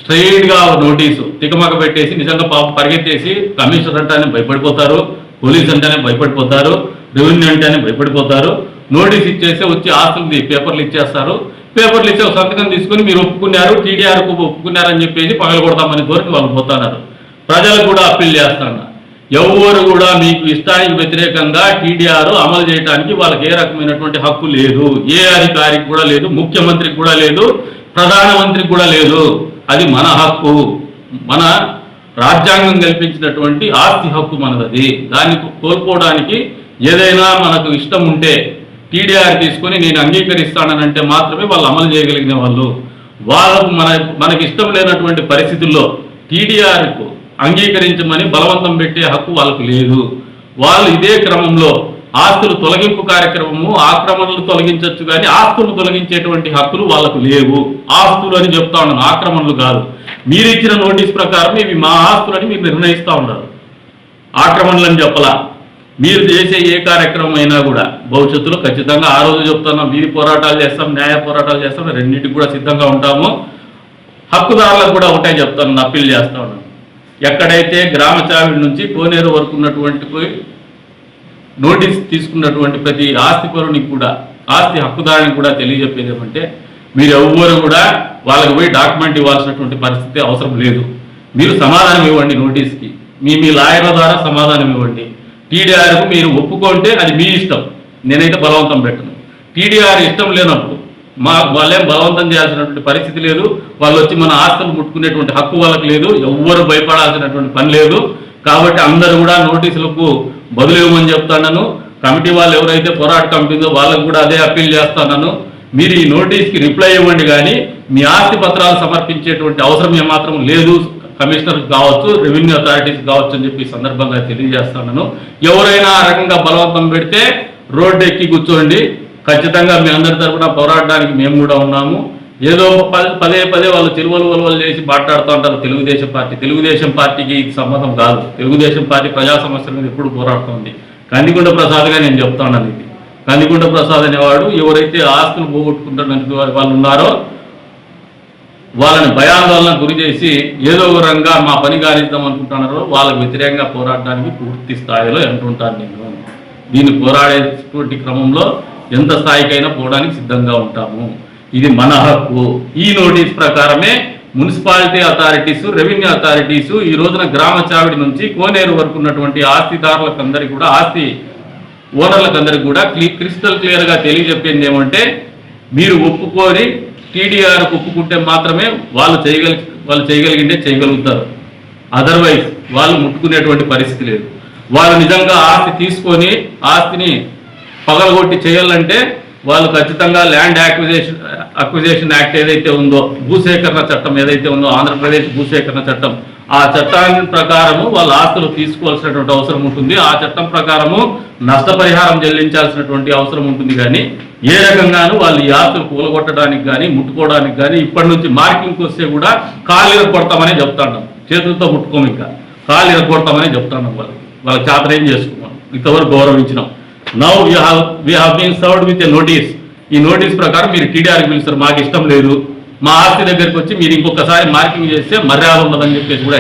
స్ట్రైట్గా నోటీసు తికమక పెట్టేసి నిజంగా పాపం పరిగెత్తేసి కమిషనర్ అంటేనే భయపడిపోతారు, పోలీస్ అంటేనే భయపడిపోతారు, రెవెన్యూ అంటేనే భయపడిపోతారు. నోటీస్ ఇచ్చేసి వచ్చి ఆస్తులది పేపర్లు ఇచ్చేస్తారు. పేపర్లు ఇచ్చే సంతకం తీసుకుని మీరు ఒప్పుకున్నారు, టీడీఆర్కు ఒప్పుకున్నారని చెప్పేసి పగలగొడతామని కోరికి వాళ్ళు పోతున్నారు. ప్రజలు కూడా అప్పీల్ చేస్తున్నారు, ఎవరు కూడా మీకు ఇష్టానికి వ్యతిరేకంగా టీడీఆర్ అమలు చేయడానికి వాళ్ళకి ఏ రకమైనటువంటి హక్కు లేదు. ఏ అధికారికి కూడా లేదు, ముఖ్యమంత్రికి కూడా లేదు, ప్రధానమంత్రికి కూడా లేదు. అది మన హక్కు, మన రాజ్యాంగం కల్పించినటువంటి ఆస్తి హక్కు మనది. దాన్ని కోల్పోవడానికి ఏదైనా మనకు ఇష్టం ఉంటే టీడీఆర్ తీసుకొని నేను అంగీకరిస్తాననంటే మాత్రమే వాళ్ళు అమలు చేయగలిగిన వాళ్ళు. వాళ్ళకు మనకి ఇష్టం లేనటువంటి పరిస్థితుల్లో టీడీఆర్కు అంగీకరించమని బలవంతం పెట్టే హక్కు వాళ్ళకు లేదు. వాళ్ళు ఇదే క్రమంలో ఆస్తులు తొలగింపు కార్యక్రమము ఆక్రమణలు తొలగించవచ్చు, కానీ ఆస్తులు తొలగించేటువంటి హక్కులు వాళ్ళకు లేవు. ఆస్తులు అని చెప్తా ఉన్నాను, ఆక్రమణలు కాదు. మీరు ఇచ్చిన నోటీస్ ప్రకారం ఇవి మా ఆస్తులని మీరు నిర్ణయిస్తూ ఉన్నారు, ఆక్రమణలు అని చెప్పలా. మీరు చేసే ఏ కార్యక్రమం అయినా కూడా భవిష్యత్తులో ఖచ్చితంగా ఆ రోజు చెప్తున్నాం, వీధి పోరాటాలు చేస్తాం, న్యాయ పోరాటాలు చేస్తాం, రెండింటికి కూడా సిద్ధంగా ఉంటాము. హక్కుదారులకు కూడా ఒకటే చెప్తాను, అప్పీల్ చేస్తా ఉన్నాను. ఎక్కడైతే గ్రామ చావిడి నుంచి కోనేరు వరకు ఉన్నటువంటి నోటీస్ తీసుకున్నటువంటి ప్రతి ఆస్తి పరునికి కూడా, ఆస్తి హక్కుదారునికి కూడా తెలియజెప్పేది ఏమంటే, మీరు ఎవ్వరు కూడా వాళ్ళకి పోయి డాక్యుమెంట్ ఇవ్వాల్సినటువంటి పరిస్థితి అవసరం లేదు. మీరు సమాధానం ఇవ్వండి నోటీస్కి, మీ లాయర్ల ద్వారా సమాధానం ఇవ్వండి. టీడీఆర్కు మీరు ఒప్పుకుంటే అది మీ ఇష్టం, నేనైతే బలవంతం పెట్టను. టీడీఆర్ ఇష్టం లేనప్పుడు వాళ్ళేం బలవంతం చేయాల్సినటువంటి పరిస్థితి లేదు. వాళ్ళు వచ్చి మన ఆస్తులు ముట్టుకునేటువంటి హక్కు వాళ్ళకి లేదు. ఎవ్వరు భయపడాల్సినటువంటి పని లేదు. కాబట్టి అందరూ కూడా నోటీసులకు బదులు ఇవ్వమని చెప్తాను. కమిటీ వాళ్ళు ఎవరైతే పోరాట కమిటీ ఉందో వాళ్ళకు కూడా అదే అప్పీల్ చేస్తాను. మీరు ఈ నోటీస్కి రిప్లై ఇవ్వండి, కానీ మీ ఆస్తి పత్రాలు సమర్పించేటువంటి అవసరం ఏమాత్రం లేదు. కమిషనర్ కావచ్చు, రెవెన్యూ అథారిటీస్ కావచ్చు అని చెప్పి సందర్భంగా తెలియజేస్తున్నాను. ఎవరైనా ఆ రకంగా బలవంతం పెడితే రోడ్డు ఎక్కి కూర్చోండి. ఖచ్చితంగా మీ అందరి తరఫున పోరాడడానికి మేము కూడా ఉన్నాము. ఏదో పదే వాళ్ళు తిరువలు చేసి మాట్లాడుతూ ఉంటారు తెలుగుదేశం పార్టీకి సంబంధం కాదు. తెలుగుదేశం పార్టీ ప్రజా సమస్యల మీద ఎప్పుడు పోరాడుతుంది. కందికొండ ప్రసాద్గా నేను చెప్తా ఉన్నాను. ఇది కందికొండ ప్రసాద్ అనేవాడు ఎవరైతే ఆస్తులు పోగొట్టుకుంటున్న వాళ్ళు ఉన్నారో వాళ్ళని భయాందోళన గురి చేసి ఏదో ఒక రంగా మా పని గాలిద్దాం అనుకుంటున్నారో వాళ్ళకు వ్యతిరేకంగా పోరాడడానికి పూర్తి స్థాయిలో ఎంటుంటాను నేను. దీన్ని పోరాడేటువంటి క్రమంలో ఎంత స్థాయికైనా పోవడానికి సిద్ధంగా ఉంటాము. ఇది మన హక్కు. ఈ నోటీస్ ప్రకారమే మున్సిపాలిటీ అథారిటీసు, రెవెన్యూ అథారిటీసు ఈ రోజున గ్రామ చావిడి నుంచి కోనేరు వరకు ఉన్నటువంటి ఆస్తిదారులకందరికీ కూడా, ఆస్తి ఓనర్లకందరికీ కూడా క్రిస్టల్ క్లియర్గా తెలియజెప్పింది ఏమంటే, మీరు ఒప్పుకొని టీడీఆర్ ఒప్పుకుంటే మాత్రమే వాళ్ళు చేయగలిగిందే చేయగలుగుతారు. అదర్వైజ్ వాళ్ళు ముట్టుకునేటువంటి పరిస్థితి లేదు. వాళ్ళు నిజంగా ఆస్తి తీసుకొని ఆస్తిని పగలగొట్టి చేయాలంటే వాళ్ళు ఖచ్చితంగా ల్యాండ్ అక్విజిషన్ యాక్ట్ ఏదైతే ఉందో, భూసేకరణ చట్టం ఏదైతే ఉందో, ఆంధ్రప్రదేశ్ భూసేకరణ చట్టం, ఆ చట్టాన్ని ప్రకారము వాళ్ళ ఆస్తులు తీసుకోవాల్సినటువంటి అవసరం ఉంటుంది. ఆ చట్టం ప్రకారము నష్టపరిహారం చెల్లించాల్సినటువంటి అవసరం ఉంటుంది. కానీ ఏ రకంగానూ వాళ్ళు ఈ ఆస్తులు కూలగొట్టడానికి కానీ ముట్టుకోవడానికి కానీ ఇప్పటి నుంచి మార్కింగ్కి వస్తే కూడా కాళ్ళు ఇరగొడతామని చెప్తాను. చేతులతో ముట్టుకోము, ఇంకా కాళ్ళు ఇరగొడతామని చెప్తాను. వాళ్ళ చేతనేం చేసుకున్నాం, ఇంతవరకు గౌరవించినాం. Now we have been served with a notice. ఈ నోటీస్ ప్రకారం మీరు టీడీఆర్కి పిలుస్తారు, మాకు ఇష్టం లేదు, మా ఆస్తి దగ్గరికి వచ్చి మీరు ఇంకొకసారి మార్కింగ్ చేస్తే మర్యాద ఉండదని చెప్పేసి కూడా